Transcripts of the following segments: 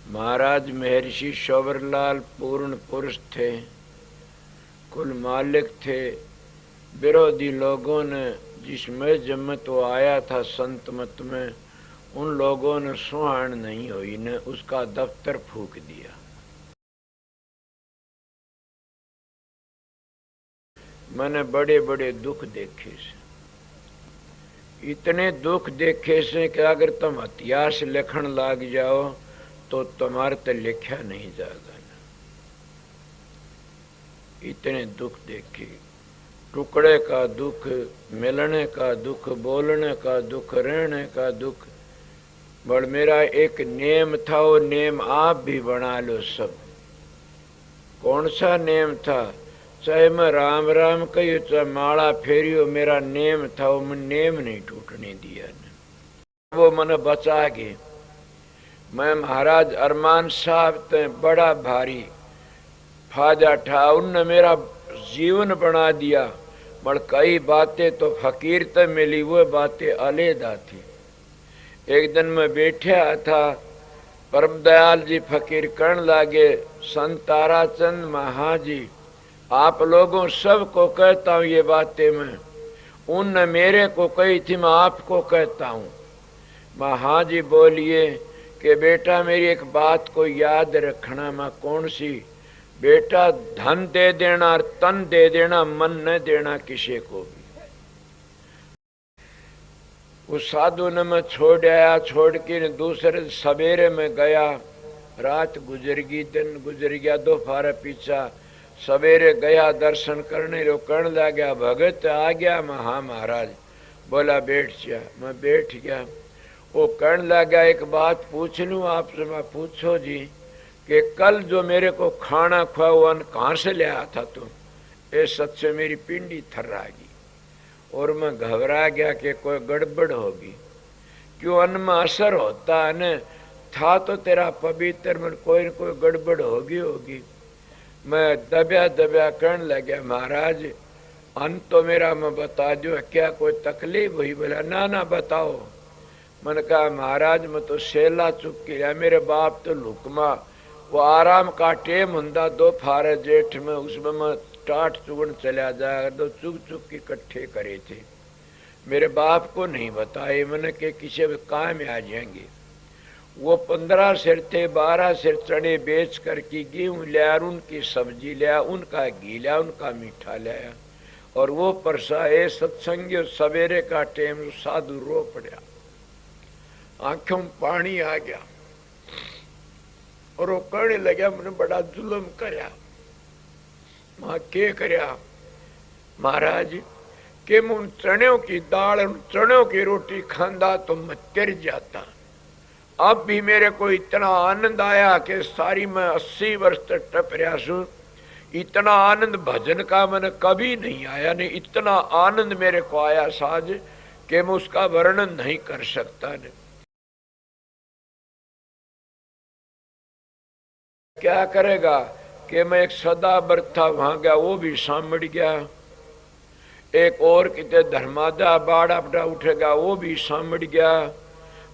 महाराज महर्षि शौवरलाल पूर्ण पुरुष थे, कुल मालिक थे। विरोधी लोगों ने जिसमें जम्मत वो आया था संत मत में, उन लोगों ने सुहान नहीं हुई ने उसका दफ्तर फूंक दिया। मैंने बड़े बड़े दुख देखे से, इतने दुख देखे से कि अगर तुम इतिहास लिखण लाग जाओ तो तुम्हारे तो लिखा नहीं जाएगा। इतने दुख देखे, टुकड़े का दुख, मिलने का दुख, बोलने का दुख, रहने का दुख। बड़ मेरा एक नेम था, वो नेम आप भी बना लो सब। कौन सा नेम था? चाहे मैं राम राम कही, चाहे माला फेरियो, मेरा नेम था, वो मैं नेम नहीं टूटने दिया ने। वो मन बचा गए। मैं महाराज अरमान साहब ते बड़ा भारी फायदा ठा, उनने मेरा जीवन बना दिया। बड़ कई बातें तो फकीर ते मिली, वो बातें अलहदा थी। एक दिन मैं बैठा था, परम दयाल जी फकीर कहने लागे, संत ताराचंद महाजी आप लोगों सबको कहता हूं ये बातें मैं, उनने मेरे को कही थी, मैं आपको कहता हूं। महाजी बोलिए कि बेटा मेरी एक बात को याद रखना। मैं कौन सी? बेटा धन दे देना और तन दे देना, मन न देना किसी को भी। उस साधु ने मैं छोड़ आया, छोड़ के दूसरे सवेरे में गया। रात गुजर गई, दिन गुजर गया, दोपहर पीछा। सवेरे गया दर्शन करने, रो कहने लग गया भगत आ गया। मैं हाँ महाराज। बोला बैठ जा। मैं बैठ गया। वो कहने लगा एक बात पूछ लूं आपसे? मैं पूछो जी। कि कल जो मेरे को खाना खुआ कहाँ से ले आया था तुम? ये सच से मेरी पिंडी थर्रा गई और मैं घबरा गया कि कोई गड़बड़ होगी। क्यों अन्न में असर होता है न, था तो तेरा पवित्र, में कोई न कोई गड़बड़ होगी। मैं दबिया दबिया कहने लगा महाराज अन्न तो मेरा मैं बता दो, क्या कोई तकलीफ हुई? बोला ना ना बताओ। मैंने कहा महाराज मैं तो सेला चुक के रहा, मेरे बाप तो लुकमा वो आराम का टेम हुंदा दोपहर जेठ में, उसमें मैं टाट चुगन चला जाएगा तो चुग चुग के इकट्ठे करे थे। मेरे बाप को नहीं बताए मैंने कि किसी भी काम में आ जाएंगे। वो 15 सिर थे, 12 सिर चने बेच करके गेहूं लिया, उनकी सब्जी लिया, उनका घी लिया, उनका मीठा लिया और वो परसाए सत्संगी। सवेरे का टेम साधु रो पड़ा, आंखों में पानी आ गया और वो कहने लगा मैंने बड़ा जुल्म करया। मां के करया? महाराज के मुन चणों की दाल, चणों की रोटी खांदा तो मैं तिर जाता। अब भी मेरे को इतना आनंद आया कि सारी मैं 80 वर्ष तक टप रहा हूं। इतना आनंद भजन का मैंने कभी नहीं आया, नहीं इतना आनंद मेरे को आया साज कि मैं उसका वर्णन नहीं कर सकता। नहीं क्या करेगा कि मैं एक सदा बरथा वहां गया, वो भी सामड़ गया। एक और कितने धर्मादा बाड़ा बड़ा उठेगा, वो भी सामड़ गया।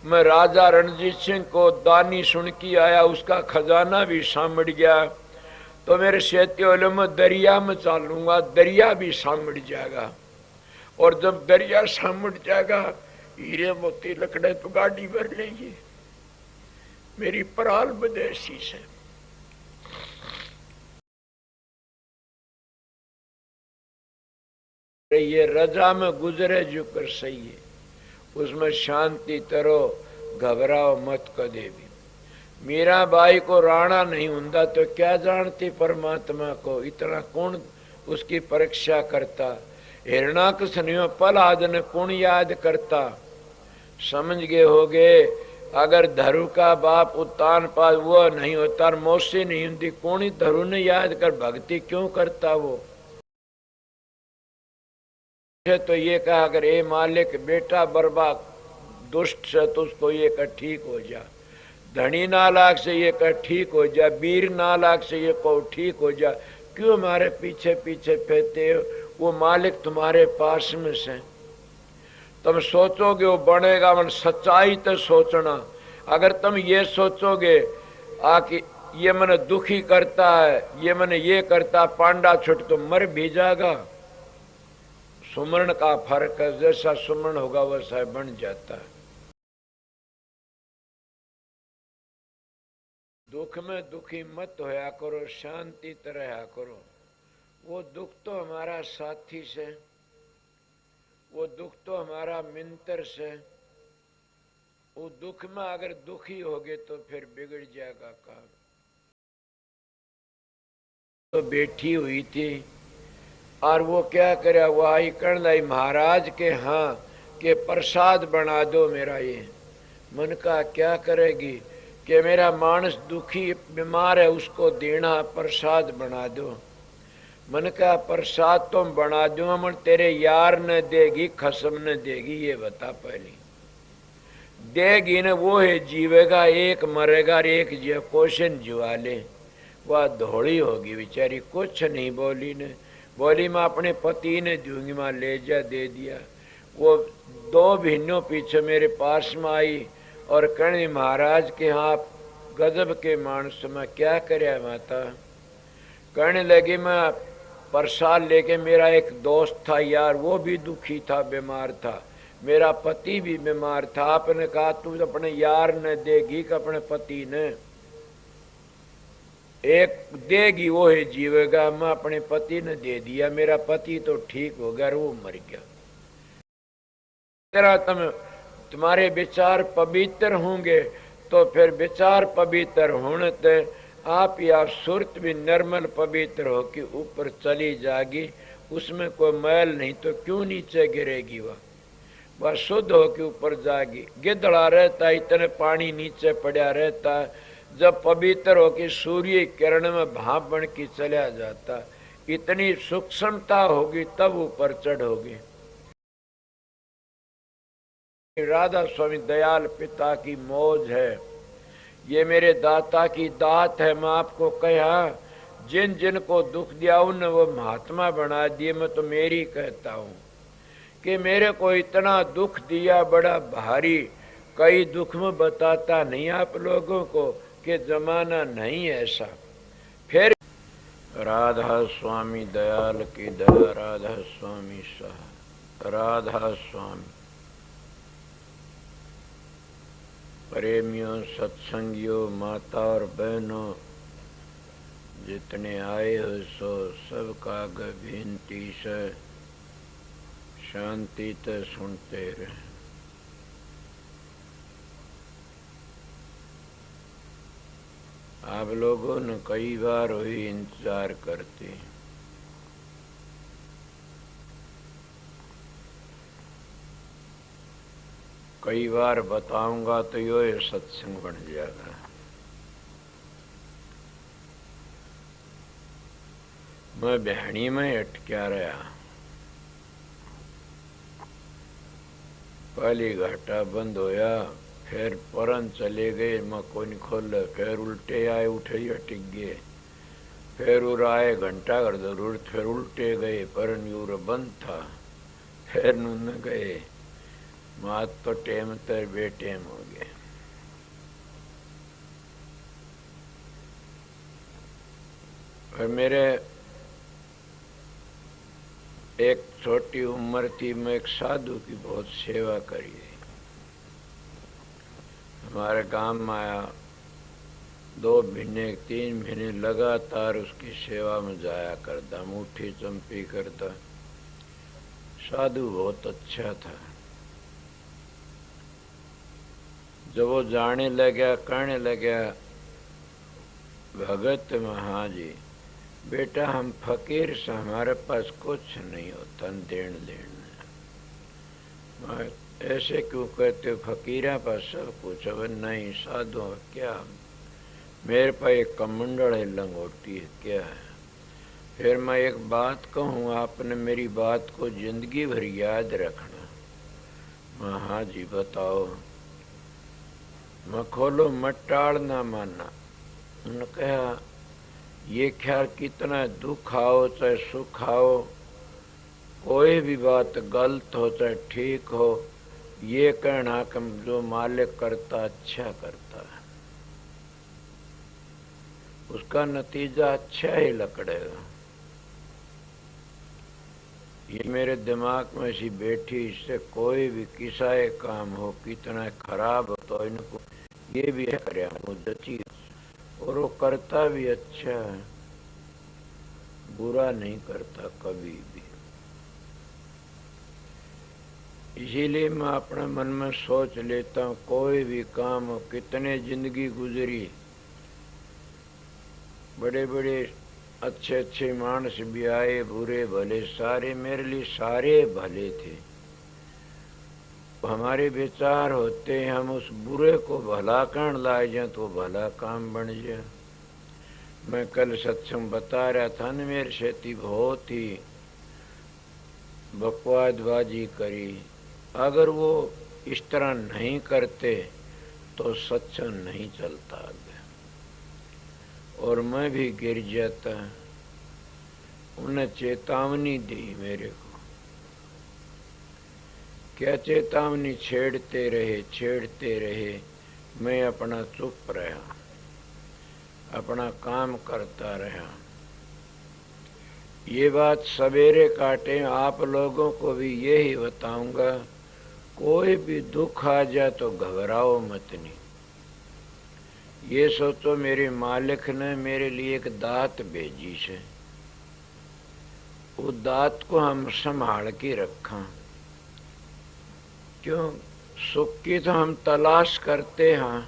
मैं राजा रणजीत सिंह को दानी सुन के आया, उसका खजाना भी सामड़ गया। तो मेरे शेती में दरिया में चालूंगा, दरिया भी सामड़ जाएगा। और जब दरिया सामड़ जाएगा, हीरे मोती लकड़े तो गाड़ी भर लेंगे। मेरी पराल बदेसी से ये रजा में गुजरे जो कर सही है, उसमें शांति तरो, घबराओ मत कदे भी। मीराबाई को राणा नहीं हुंदा तो क्या जानती परमात्मा को? इतना कौन उसकी परीक्षा करता? हिरणाकश्यप पल आदन कौन याद करता? समझ गए हो गए? अगर धरु का बाप उत्तान पास वो नहीं होता, मौसी नहीं होती, कौन ही धरु ने याद कर भक्ति क्यों करता? वो तो ये कहा अगर ए मालिक बेटा बर्बाद दुष्ट से तो उसको ये कर ठीक हो जा, धनी नालाक से ये कर ठीक हो जा, वीर नालाक से ये को ठीक हो जा। क्यों हमारे पीछे पीछे फिरते हो? वो मालिक तुम्हारे पास में से। तुम सोचोगे वो बनेगा, मन सच्चाई तो सोचना। अगर तुम ये सोचोगे आके ये मन दुखी करता है, ये मन ये करता, पांडा छुट तो मर भी जाएगा। सुमरण का फर्क है, जैसा सुमरण होगा वैसा बन जाता है। दुख में दुखी मत होया करो, शांति तरह करो। वो दुख तो हमारा साथी से, वो दुख तो हमारा मित्र से। वो दुख में अगर दुखी होगे तो फिर बिगड़ जाएगा काम। तो बैठी हुई थी और वो क्या करे, वो आई कण लाई महाराज के हाँ के प्रसाद बना दो मेरा। ये मन का क्या करेगी कि मेरा मानस दुखी बीमार है, उसको देना प्रसाद बना दो। मन का प्रसाद तुम बना दो, मन तेरे यार न देगी खसम न देगी, ये बता पहले। देगी न वो है जीवेगा, एक मरेगा और एक जीव क्वेश्चन जुआ ले। वह धोड़ी होगी बेचारी, कुछ नहीं बोली ने। बोली मैं अपने पति ने दूंगी, मैं ले जा दे दिया। वो 2 महीनों पीछे मेरे पास में आई और कहने महाराज के हाँ गजब के मानस में क्या करे माता। कहने लगी मैं प्रसाद लेके, मेरा एक दोस्त था यार, वो भी दुखी था, बीमार था, मेरा पति भी बीमार था। आपने कहा तू अपने यार ने देगी कि अपने पति ने, एक देगी वो है जीवेगा। मैं अपने पति ने दे दिया, मेरा पति तो ठीक हो गया, वो मर गया। तेरा तुम्हारे विचार पवित्र होंगे तो फिर विचार पवित्र होने ते आप या सुरत भी निर्मल पवित्र हो कि ऊपर चली जाएगी, उसमें कोई मैल नहीं तो क्यों नीचे गिरेगी। वह शुद्ध हो के ऊपर जाएगी। गिद्धड़ा रहता है, इतने पानी नीचे पड़ा रहता है, जब पवित्र हो के सूर्य किरण में भाप बन के चला जाता, इतनी सूक्ष्मता होगी तब ऊपर चढ़ोगी। राधा स्वामी दयाल पिता की मौज है, ये मेरे दाता की दात है। मैं आपको कहा जिन जिन को दुख दिया उन वो महात्मा बना दिए। मैं तो मेरी कहता हूँ कि मेरे को इतना दुख दिया बड़ा भारी, कई दुख में बताता नहीं आप लोगों को कि जमाना नहीं ऐसा। फिर राधा स्वामी दयाल की दया, राधा स्वामी सह, राधा स्वामी। प्रेमियों, सत्संगियों, माता और बहनों जितने आए हो सो सबका विनती से शांति ते सुनते रहे। आप लोगों ने कई बार हुई इंतजार करते, कई बार बताऊंगा तो यो सत्संग बन जाएगा। मैं बहनी में अटक्या रहा, पहली घाटा बंद होया, फिर परन चले गए, मैं कोई खोल, फिर उल्टे आए, उठे ही अटक गए, फिर उर आए घंटा घर जरूरत, फिर उल्टे गए, परन यूर बंद था, फिर न गए। मात तो टेम तर बेटेम हो गए। और मेरे एक छोटी उम्र थी, मैं एक साधु की बहुत सेवा करी। हमारे गांव में आया, 2 महीने 3 महीने लगातार उसकी सेवा में जाया करता, मुट्ठी चंपी करता। साधु बहुत अच्छा था। जब वो जाने लगा, कहने लगा भगत महाजी बेटा हम फकीर से, हमारे पास कुछ नहीं होता देन लेना। मैं ऐसे क्यों कहते हो, फकीरा पास सब कुछ। अब नहीं साधु क्या, मेरे पास एक कमंडल है, लंगोटी है, क्या है। फिर मैं एक बात कहूँ, आपने मेरी बात को जिंदगी भर याद रखना। मैं हाँ जी बताओ। मैं खोलो मत टाल ना माना। उन्होंने कहा ये ख्याल कितना दुख आओ चाहे सुख आओ, कोई भी बात गलत हो चाहे ठीक हो, ये कहना कि जो मालिक करता अच्छा करता है। उसका नतीजा अच्छा ही लकड़ेगा। ये मेरे दिमाग में ऐसी बैठी, इससे कोई भी किसाए काम हो कितना खराब हो तो इनको ये भी है जची, और वो करता भी अच्छा है, बुरा नहीं करता कभी भी। इसीलिए मैं अपने मन में सोच लेता हूँ कोई भी काम हो, कितने जिंदगी गुजरी, बड़े बड़े अच्छे अच्छे मानस भी आए, बुरे भले सारे, मेरे लिए सारे भले थे। हमारे विचार होते हैं हम उस बुरे को भला कर लाए जाए तो भला काम बन जाए। मैं कल सत्संग बता रहा था न, मेरे से बहुत ही बकवादबाजी करी। अगर वो इस तरह नहीं करते तो सत्संग नहीं चलता आगे, और मैं भी गिर जाता। उन्हें चेतावनी दी मेरे को, क्या चेतावनी, छेड़ते रहे। मैं अपना चुप रहा, अपना काम करता रहा। ये बात सवेरे काटे आप लोगों को भी यही बताऊंगा, कोई भी दुख आ जाए तो घबराओ मत नहीं। ये सोचो मेरे मालिक ने मेरे लिए एक दात भेजी से, वो दात को हम संभाल के रखा। क्यों? सुख की तो हम तलाश करते हैं,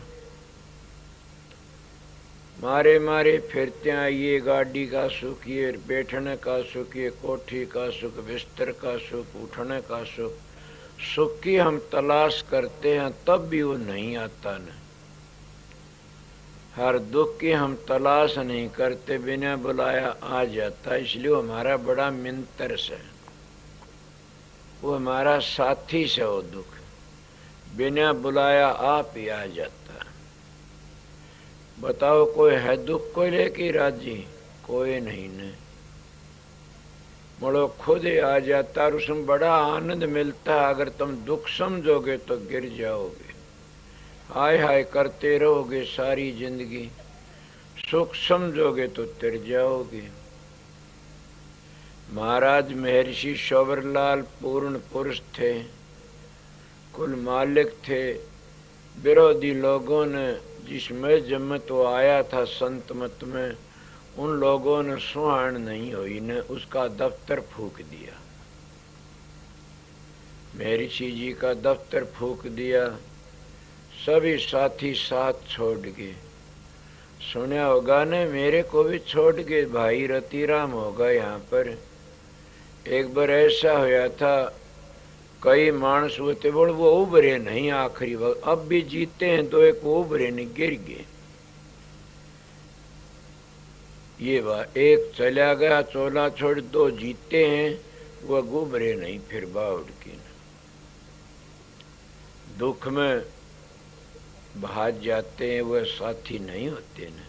मारे फिरते हैं। ये गाड़ी का सुख, ये बैठने का सुख, ये कोठी का सुख, बिस्तर का सुख, उठने का सुख, सुख की हम तलाश करते हैं, तब भी वो नहीं आता न। हर दुख की हम तलाश नहीं करते, बिना बुलाया आ जाता। इसलिए वो हमारा बड़ा मित्र से, वो हमारा साथी से, वो दुख बिना बुलाया आप ही आ जाता। बताओ कोई है दुख को लेके राजी? कोई नहीं न, मोड़ो खुद ही आ जाता, और उसमें बड़ा आनंद मिलता है। अगर तुम दुख समझोगे तो गिर जाओगे, हाय हाय करते रहोगे सारी जिंदगी। सुख समझोगे तो तिर जाओगे। महाराज महर्षि शौवरलाल पूर्ण पुरुष थे, कुल मालिक थे। विरोधी लोगों ने, जिसमें जम्मत वो आया था संत मत में, उन लोगों ने सुहान नहीं हुई ने उसका दफ्तर फूक दिया। महर्षि जी का दफ्तर फूक दिया, सभी साथी साथ छोड़ गए। सुना होगा ने, मेरे को भी छोड़ गए, भाई रतिराम होगा यहाँ पर। एक बार ऐसा होया था, कई मानस होते बोल वो उभरे नहीं आखिरी वक्त, अब भी जीते हैं तो एक वो उभरे नहीं, गिर गए। ये बात, एक चला गया चोला छोड़, दो जीते हैं, वह गुबरे नहीं फिर बाउड की। दुख में भाग जाते हैं, वह साथी नहीं होते न।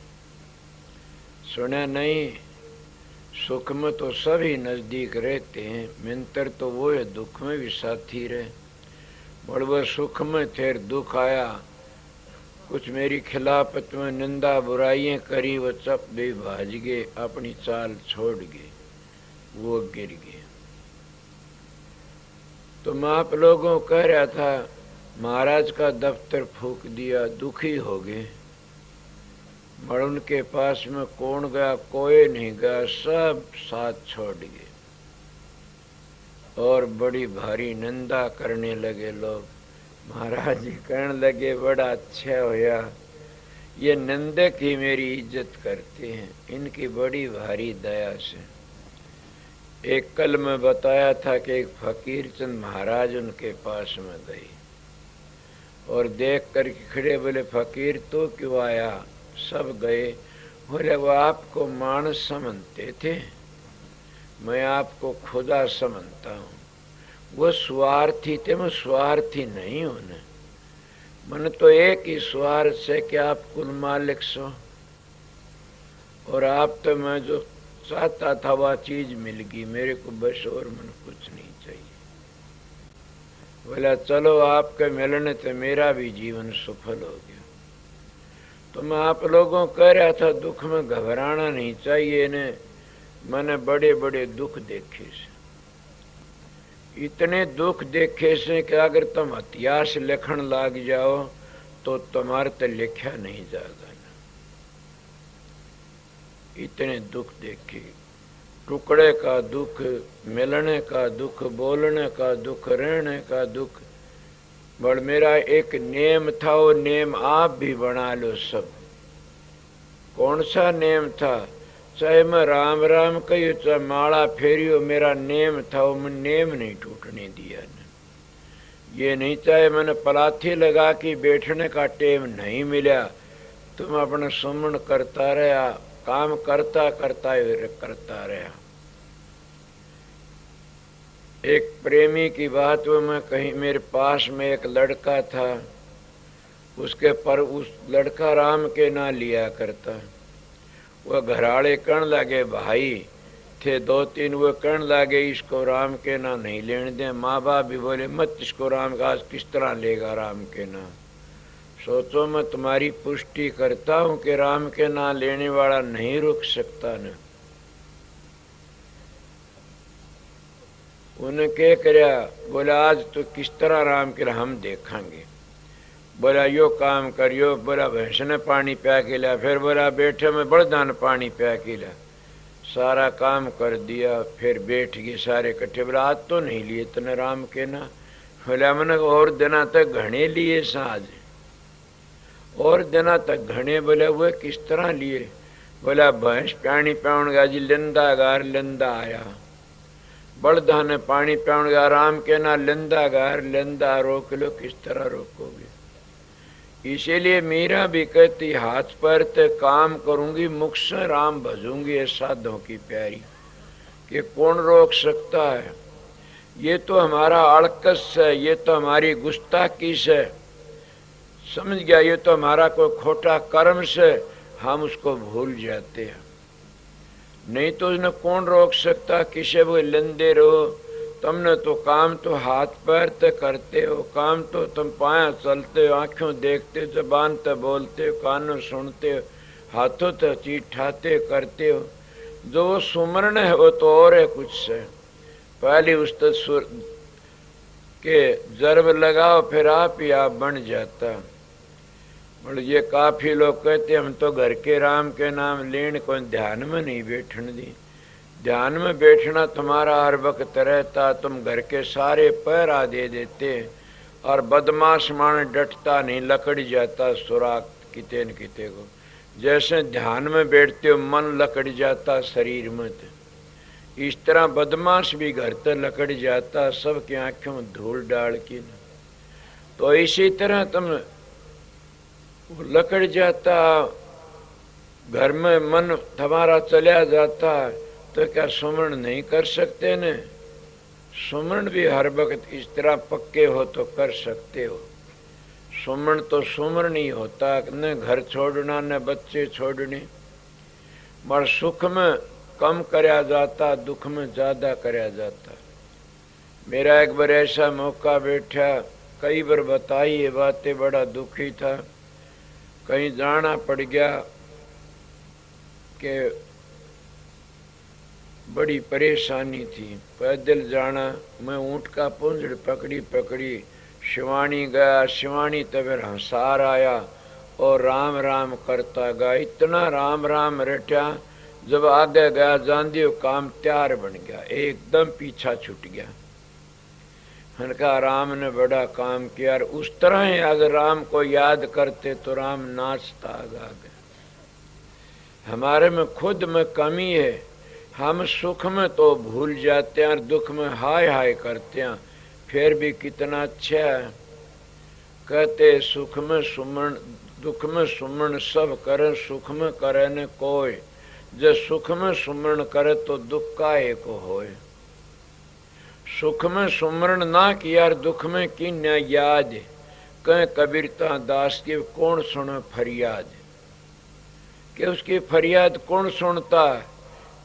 सुना नहीं, सुख में तो सभी नजदीक रहते हैं, मित्र तो वो है, दुख में भी साथी रहे। और वह सुख में थे, दुख आया, कुछ मेरी खिलाफत में निंदा बुराइयां करी, वो चप भी भाज गए, अपनी चाल छोड़ गए, वो गिर गए। तो मैं आप लोगों को कह रहा था, महाराज का दफ्तर फूक दिया, दुखी हो गए। मगर उनके पास में कौन गया? कोई नहीं गया, सब साथ छोड़ गए। और बड़ी भारी निंदा करने लगे लोग। महाराज जी कहने लगे, बड़ा अच्छा होया, ये निंदक ही मेरी इज्जत करते हैं, इनकी बड़ी भारी दया से। एक कल मैं बताया था कि एक फकीर चंद महाराज उनके पास में गई और देख कर खड़े, बोले फकीर तो क्यों आया? सब गए। बोले वो आपको मानस समझते थे, मैं आपको खुदा समझता हूँ। वो स्वार्थी थे, मैं स्वार्थी नहीं हूं न। मन तो एक ही स्वार्थ से कि आप कुल मालिक सो, और आप तो मैं जो चाहता था वह चीज मिल गई, मेरे को बस और मन कुछ नहीं चाहिए। बोला चलो आपके मिलने से मेरा भी जीवन सफल हो गया। तो मैं आप लोगों कह रहा था दुख में घबराना नहीं चाहिए ने। मैंने बड़े बड़े दुख देखे से, इतने दुख देखे से कि अगर तुम इतिहास लिखण लाग जाओ तो तुम्हारे तो लिखा नहीं जाएगा। इतने दुख देखे, टुकड़े का दुख, मिलने का दुख, बोलने का दुख, रहने का दुख। बड़ मेरा एक नेम था, वो नेम आप भी बना लो सब। कौन सा नेम था? चाहे मैं राम राम कही, चाहे माला फेरियो, मेरा नेम था, वो मैं नेम नहीं टूटने दिया न। ये नहीं चाहे मैंने पलाथी लगा के बैठने का टेम नहीं मिला, तुम अपना सुमन करता रहा, काम करता करता रहा। एक प्रेमी की बात वो मैं कहीं, मेरे पास में एक लड़का था, उसके पर उस लड़का राम के ना लिया करता। वह घराड़े कण लगे, भाई थे दो तीन, वो कण लगे इसको राम के ना नहीं लेने दे। माँ बाप भी बोले मत इसको राम का, आज किस तरह लेगा राम के ना। सोचो मैं तुम्हारी पुष्टि करता हूं कि राम के ना लेने वाला नहीं रुक सकता न। उन्हें क्या करया, बोला आज तो किस तरह राम के हम देखेंगे। बोला यो काम करियो, बोला भैंस ने पानी प्या के लिया, फिर बोला बैठे में बड़दान पानी प्या के लिया, सारा काम कर दिया, फिर बैठ गए सारे इकट्ठे। बोला आज तो नहीं लिए तने राम के ना। बोला मैंने और दिना तक घने लिए साज, और दिना तक घने। बोले वो किस तरह लिए? बोला भैंस पानी प्याउन गया जी, लिंदा गार लिंदा आया। बड़दा ने पानी प्याउन गया राम के ना, लिंदा गार लिंदा रोक लो, किस तरह रोकोगे? इसीलिए मीरा भी कहती हाथ पर ते काम करूंगी, मुख से राम भजूंगी, ये साधों की प्यारी। कि कौन रोक सकता है? ये तो हमारा अड़कस है, ये तो हमारी गुस्ताखी से, समझ गया, ये तो हमारा कोई खोटा कर्म से हम उसको भूल जाते हैं। नहीं तो उसने कौन रोक सकता? किसे वो लेंदे रहो, तुमने तो काम तो हाथ पैर ते करते हो, काम तो तुम पाया चलते हो, आंखों देखते हो, जबान ते बोलते हो, कानों सुनते हो, हाथों ते चीज ठाते करते हो। जो वो सुमरण है वो तो और है कुछ से। पहले उस सुर के जरब लगाओ, फिर आप ही आप बन जाता। और ये काफी लोग कहते हम तो घर के राम के नाम लेने को ध्यान में नहीं बैठने दी। ध्यान में बैठना तुम्हारा हर वक्त रहता, तुम घर के सारे पहरा दे देते, और बदमाश मान डटता नहीं, लकड़ जाता सुराग किते न किते को। जैसे ध्यान में बैठते हो मन लकड़ जाता शरीर में, इस तरह बदमाश भी घर तक लकड़ जाता, सबकी आंखों में धूल डाल की। तो इसी तरह तुम लकड़ जाता, घर में मन तुम्हारा चला जाता, तो क्या सुमरण नहीं कर सकते ने? सुमरण भी हर वक्त इस तरह पक्के हो तो कर सकते हो। सुमरण तो सुमरण ही होता, न घर छोड़ना न बच्चे छोड़ने। मगर सुख में कम करया जाता, दुख में ज्यादा करया जाता। मेरा एक बार ऐसा मौका बैठा, कई बार बताई ये बातें, बड़ा दुखी था। कहीं जाना पड़ गया कि बड़ी परेशानी थी, पैदल जाना। मैं ऊँट का पूंजड़ पकड़ी पकड़ी शिवानी गया, शिवानी तब हंसार आया और राम राम करता गया। इतना राम राम रटा, जब आगे गया जान काम तैयार बन गया, एकदम पीछा छूट गया। मैंने कहा राम ने बड़ा काम किया। उस तरह ही अगर राम को याद करते तो राम नाचता आगे। हमारे में खुद में कमी है, हम सुख में तो भूल जाते हैं और दुख में हाय हाय करते हैं, फिर भी कितना अच्छा है। कहते सुख में सुमन दुख में सुमन सब करे, सुख में करे न कोई। जब सुख में सुमरण करे तो दुख का एक होए। सुख में सुमरण ना किया, दुख में की न याद। कह कबीरता दास की कौन सुने फरियाद, कि उसकी फरियाद कौन सुनता है।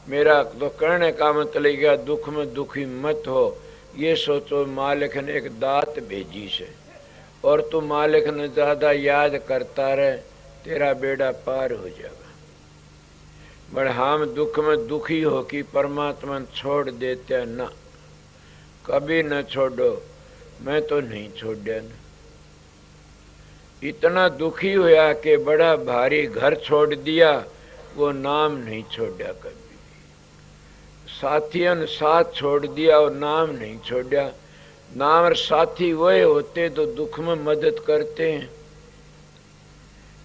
मेरा तो कहने का मतलब गया, दुख में दुखी मत हो। ये सोचो मालिक ने एक दात भेजी से, और तू मालिक ने ज्यादा याद करता रहे, तेरा बेड़ा पार हो जाएगा। बट हम दुख में दुखी हो कि परमात्मा छोड़ देते न, कभी न छोड़ो, मैं तो नहीं छोड़ा न। इतना दुखी हुआ कि बड़ा भारी घर छोड़ दिया, वो नाम नहीं छोड़ा कभी। साथियों ने साथ छोड़ दिया और नाम नहीं छोड़ा। नाम और साथी वही होते तो दुख में मदद करते हैं।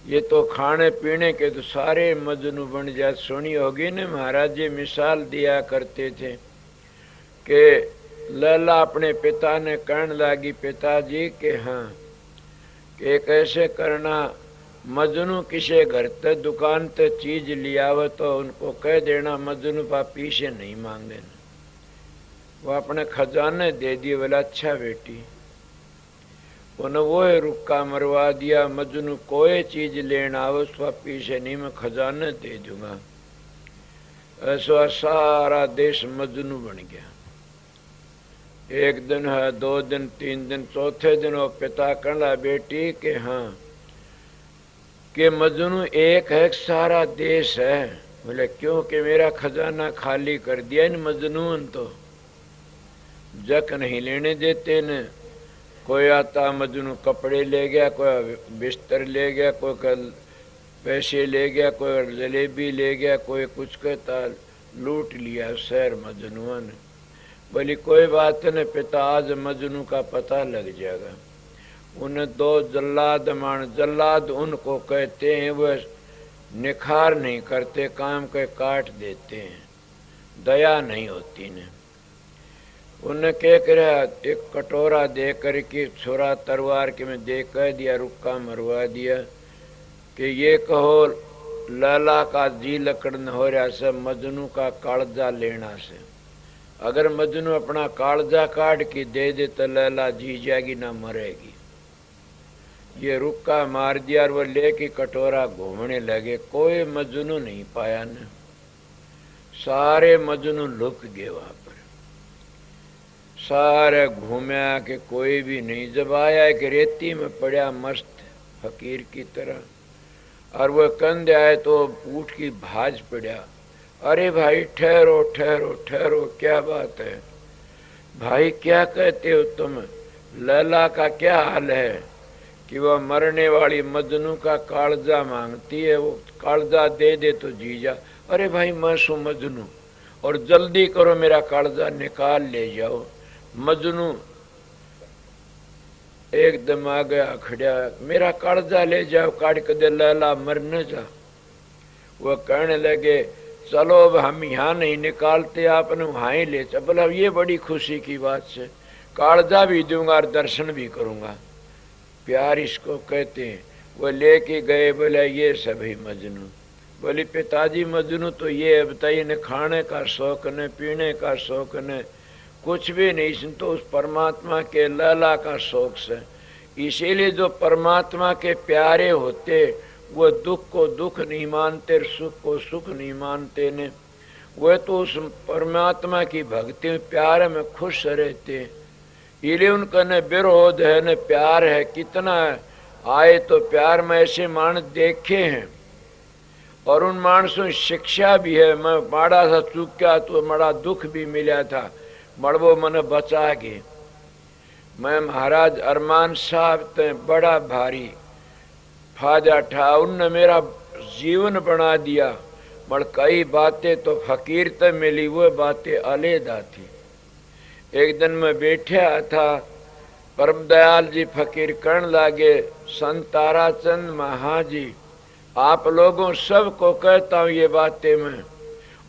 ये तो खाने पीने के तो सारे मजनू बन जाए। सुनी होगी ने, महाराज जी मिसाल दिया करते थे कि लैला अपने पिता ने कहने लगी, पिताजी के हाँ कि कैसे करना, मजनू किसे घर ते दुकान ते चीज लियावे तो उनको कह देना मजनू पा पीछे नहीं मांगे। वो अपने खजाने दे दिए। बोला अच्छा बेटी। उन्हें वो रुक्का मरवा दिया, मजनू कोई चीज लेना आवे उसका पीछे नहीं, मैं खजाने दे दूंगा। ऐसा सारा देश मजनू बन गया। एक दिन है, 2 दिन, 3 दिन, चौथे दिन वो पिता कहला बेटी के हाँ कि मजनू एक है, सारा देश है। बोले क्यों? कि मेरा खजाना खाली कर दिया इन मजनून, तो जक नहीं लेने देते न। कोई आता मजनू कपड़े ले गया, कोई बिस्तर ले गया, कोई कल पैसे ले गया, कोई जलेबी ले गया, कोई कुछ कहता लूट लिया शहर मजनुआ ने। बोली कोई बात नहीं पिता, आज मजनू का पता लग जाएगा। उन्हें 2 जल्लाद मान, जल्लाद उनको कहते हैं, वह निखार नहीं करते, काम के काट देते हैं, दया नहीं होती ने। उन्हें क्या करा, एक कटोरा दे करके छुरा तलवार के में दे कह दिया, रुक्का मरवा दिया कि ये कहो लैला का जी लकड़न हो रहा से मजनू का कालजा लेना से। अगर मजनू अपना कालजा काट के दे दे तो लैला जी जाएगी ना मरेगी। ये रुक्का मार दिया और वो लेके कटोरा घूमने लगे। कोई मजनू नहीं पाया न, सारे मजनू लुक गए वहां पर। सारे घूमया कि कोई भी नहीं। जब आया कि रेती में पड़ा मस्त फकीर की तरह, और वह कंधे आए तो ऊँट की भाज पड़ा। अरे भाई ठहरो ठहरो ठहरो, क्या बात है भाई, क्या कहते हो तुम? लैला का क्या हाल है कि वह मरने वाली मजनू का कालजा मांगती है, वो कालजा दे दे तो जी जा। अरे भाई मैं सू मजनू, और जल्दी करो मेरा कालजा निकाल ले जाओ। मजनू एकदम आ गया खड़ा, मेरा कालजा ले जाओ, काट के दे, लैला मर न जा। वह कहने लगे चलो अब हम यहाँ नहीं निकालते, आपने वहाँ ही ले चल। बोला ये बड़ी खुशी की बात से, कालजा भी दूंगा और दर्शन भी करूंगा। प्यार इसको कहते हैं। वो लेके गए। बोला ये सभी मजनू। बोली पिताजी मजनू तो ये बताइए न, खाने का शौक न, पीने का शौक न, कुछ भी नहीं, सुन तो उस परमात्मा के लैला का शौक से। इसीलिए जो परमात्मा के प्यारे होते वो दुख को दुख नहीं मानते, सुख को सुख नहीं मानते ने। वह तो उस परमात्मा की भक्ति में प्यार में खुश रहते। इसलिए उनका न विरोध है न प्यार है। कितना आए तो प्यार में ऐसे मानस देखे हैं, और उन मानसों शिक्षा भी है। मैं माड़ा सा चूक्या तो बड़ा दुख भी मिला था, मड़वो मन बचा गए। मैं महाराज अरमान साहब ते बड़ा भारी फायदा ठा, उनने मेरा जीवन बना दिया। मगर कई बातें तो फकीर ते मिली, वो बातें अलहदा थी। एक दिन मैं बैठा था, परम दयाल जी फकीर कहने लागे, संत ताराचंद महाजी आप लोगों सबको कहता हूँ ये बातें मैं,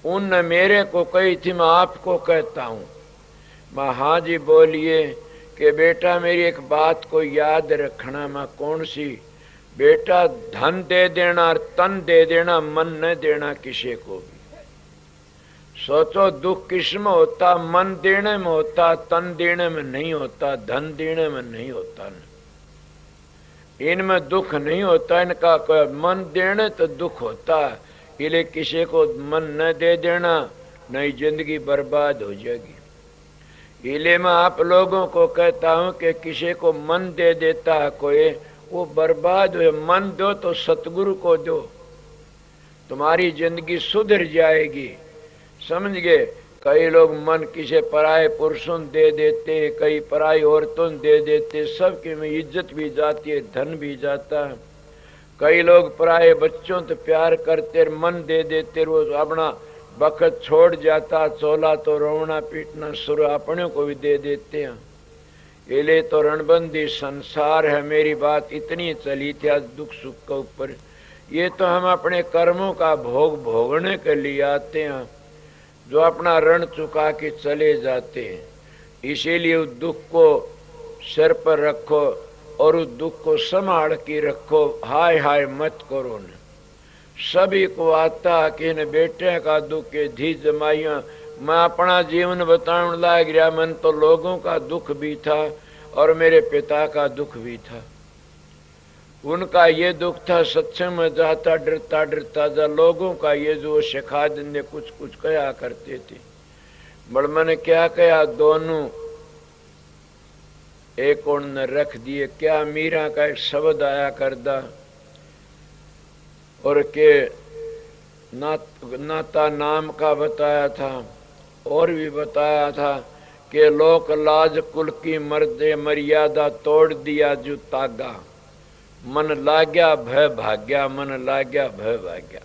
उनने मेरे को कही थी, मैं आपको कहता हूँ। महाजी बोलिए कि बेटा मेरी एक बात को याद रखना। मैं कौन सी? बेटा धन दे देना और तन दे देना, मन न देना किसी को भी। सोचो दुख किस में होता? मन देने में होता, तन देने में नहीं होता, धन देने में नहीं होता। इनमें दुख नहीं होता, इनका मन देने तो दुख होता। इसलिए किसी को मन न दे देना, नहीं जिंदगी बर्बाद हो जाएगी। इसलिए मैं आप लोगों को कहता हूं कि किसी को मन दे देता है कोई, वो बर्बाद हुए। मन दो तो सतगुरु को दो, तुम्हारी जिंदगी सुधर जाएगी। समझ गए? कई लोग मन किसी पराये पुरुषों दे देते, कई पराई औरतों दे देते, सबके में इज्जत भी जाती है, धन भी जाता है। कई लोग पराये बच्चों तो प्यार करते, मन दे देते, वो अपना वक्त छोड़ जाता, चोला तो रोना पीटना शुरू अपने को भी दे देते हैं। ये ले तो रणबंदी संसार है। मेरी बात इतनी चली थी आज दुख सुख के ऊपर। ये तो हम अपने कर्मों का भोग भोगने के लिए आते हैं, जो अपना ऋण चुका के चले जाते हैं। इसीलिए उस दुख को सिर पर रखो और उस दुख को संभाल के रखो। हाय हाय मत करो न। सभी को आता कि इन बेटे का दुख है, धी जमाइया। मैं अपना जीवन बताने लग गया, मन तो लोगों का दुख भी था और मेरे पिता का दुख भी था। उनका ये दुख था, सत्संग में जाता डरता डरता जा। लोगों का ये जो शिखा दिन कुछ कुछ कहा करते थे, बड़ मैंने क्या कहा, दोनों एक और ने रख दिए। क्या मीरा का एक शब्द आया करदा और के नाता नाम का बताया था, और भी बताया था कि लोक लाज कुल की मर्दे मर्यादा तोड़ दिया जो तागा। मन लाग्या भय भाग्या, मन लाग्या भय भाग्या।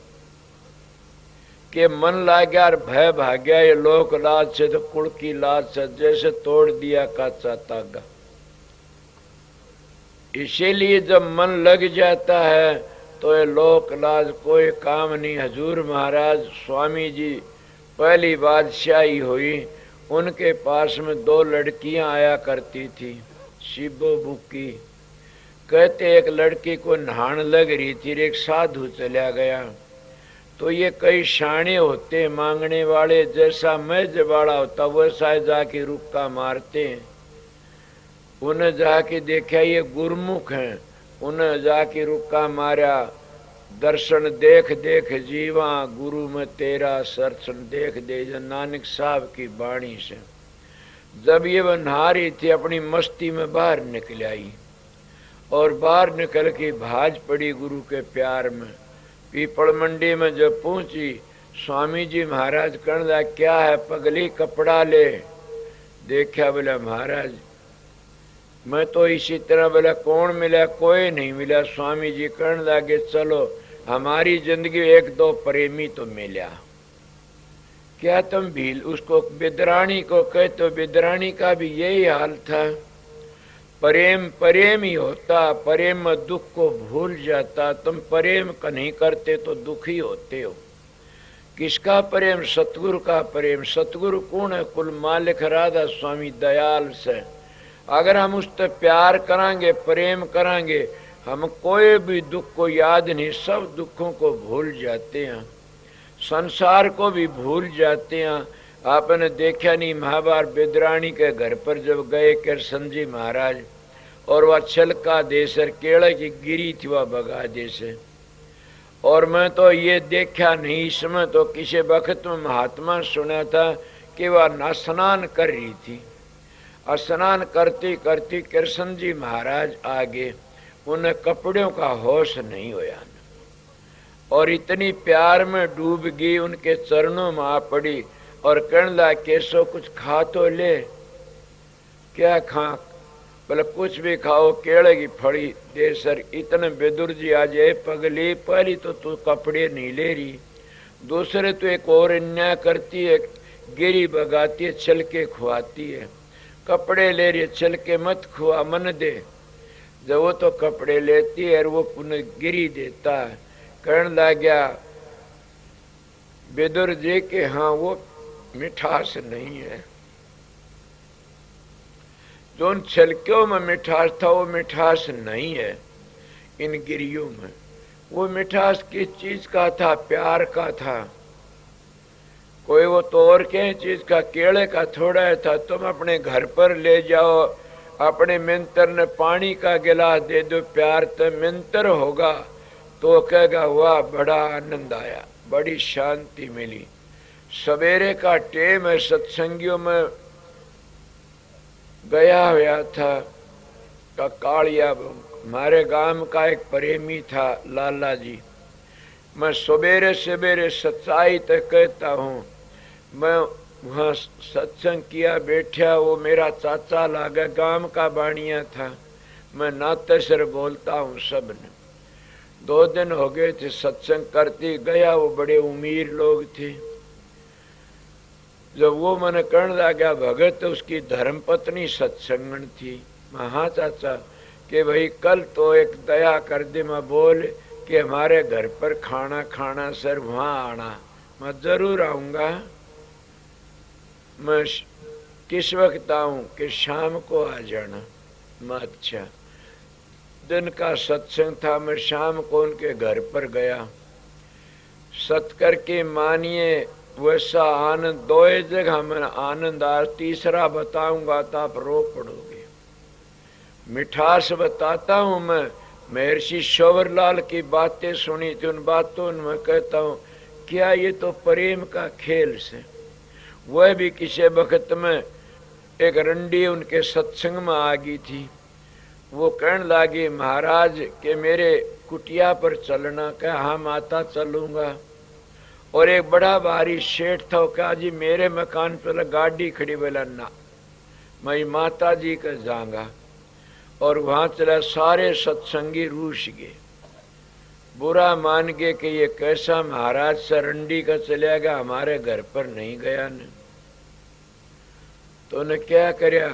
के मन लाग्या और भय भाग्या, ये लोक लाज से तो कुल की लाज से जैसे तोड़ दिया काचा तागा। इसीलिए जब मन लग जाता है तो ये लोक लाज कोई काम नहीं। हजूर महाराज स्वामी जी पहली बादशाही हुई, उनके पास में 2 लड़कियां आया करती थी, शिबो बुकी। कहते एक लड़की को नहान लग रही थी, एक साधु चला गया। तो ये कई शाणे होते मांगने वाले, जैसा मेज वाला होता वैसा जाके रुक्का मारते हैं। उन्हें जाके देखा ये गुरमुख हैं, उन्हें जाके रुक्का मारा। दर्शन देख देख जीवा गुरु में तेरा, दर्शन देख दे नानक साहब की बाणी से। जब ये वह नहा रही थी, अपनी मस्ती में बाहर निकल आई और बाहर निकल के भाज पड़ी गुरु के प्यार में। पीपल मंडी में जब पहुंची, स्वामी जी महाराज कहने लगा, क्या है पगली, कपड़ा ले। देखा, बोला महाराज मैं तो इसी तरह। बोला कौन मिला? कोई नहीं मिला। स्वामी जी कहने लगे, चलो हमारी जिंदगी 1-2 प्रेमी तो मिला। क्या तुम भील उसको बिदरानी को कहते हो? बिदरानी का भी यही हाल था। प्रेम प्रेम ही होता, प्रेम में दुख को भूल जाता। तुम प्रेम का नहीं करते तो दुखी होते हो। किसका प्रेम? सतगुरु का प्रेम। सतगुरु कौन है? कुल मालिक राधा स्वामी दयाल से। अगर हम उस पर प्यार करांगे, प्रेम करांगे, हम कोई भी दुख को याद नहीं, सब दुखों को भूल जाते हैं, संसार को भी भूल जाते हैं। आपने देखा नहीं, महाभारत बिदरानी के घर पर जब गए कृष्ण जी महाराज, और वह छलका देसर केले की गिरी थी वह बगा देसे। और मैं तो ये देखा नहीं, इसमें तो किसी वक्त में महात्मा सुना था कि वह स्नान कर रही थी। स्नान करती करती कृष्ण जी महाराज आगे, उन्हें कपड़ों का होश नहीं होया और इतनी प्यार में डूब गई, उनके चरणों में आ पड़ी और कहने लगा, कैसो कुछ खा तो ले। क्या खा? बोले कुछ भी खाओ, केले की फड़ी दे सर। इतने बेदुर जी आ जाए, पगली पहली तो तू कपड़े नहीं ले रही, दूसरे तो एक और अन्याय करती है, गिरी बगाती है, छलके खुआती है। कपड़े ले रही है, छलके मत खुआ, मन दे। जब वो तो कपड़े लेती है और वो पुनः गिरी देता है। कहने लग गया बेदुर जी के, हाँ वो मिठास नहीं है, जो उन छलकियों में मिठास था वो मिठास नहीं है इन गिरियों में। वो मिठास किस चीज का था? प्यार का था। कोई वो तो और क्या चीज का, केले का थोड़ा था। तुम अपने घर पर ले जाओ, अपने मिंतर ने पानी का गिलास दे दो, प्यार तो मिंतर होगा तो कहेगा वाह बड़ा आनंद आया, बड़ी शांति मिली। सवेरे का टेम है, सत्संगियों में गया हुआ था का कालिया हमारे गांव का एक प्रेमी था लाला जी। मैं सवेरे सवेरे सच्चाई तक कहता हूँ। मैं वहाँ सत्संग किया बैठा, वो मेरा चाचा लागा, गांव का बाणिया था। मैं नाते सर बोलता हूँ सबने। 2 दिन हो गए थे सत्संग करती गया, वो बड़े उमीर लोग थे। जब वो मैंने कहने लगा भगत, तो उसकी धर्मपत्नी सत्संगण थी। मैं हाँ चाचा, कि भाई कल तो एक दया कर दे, मैं बोल कि हमारे घर पर खाना खाना सर, वहां आना। मैं जरूर आऊंगा। मैं किस वक्त आऊं? कि शाम को आ जाना। मैं अच्छा। दिन का सत्संग था, मैं शाम को उनके घर पर गया। सत्कर के मानिए वैसा आनंद, 2 जगह में आनंद आ, तीसरा बताऊंगा तो आप रो पड़ोगे। मिठास बताता हूं मैं। महर्षि शोभरलाल की बातें सुनी थी, उन बातों में कहता हूं क्या ये तो प्रेम का खेल से। वह भी किसी वक्त में एक रंडी उनके सत्संग में आ गई थी। वो कहने लगी महाराज के मेरे कुटिया पर चलना। क्या हाँ माता चलूंगा। और एक बड़ा भारी सेठ था, कहा जी मेरे मकान पर गाड़ी खड़ी, बोला ना मैं माता जी का जाऊंगा। और वहां चला, सारे सत्संगी रूस गए, बुरा मान गए कि ये कैसा महाराज सरंडी का चलेगा, हमारे घर पर नहीं गया न। तो ने क्या करया,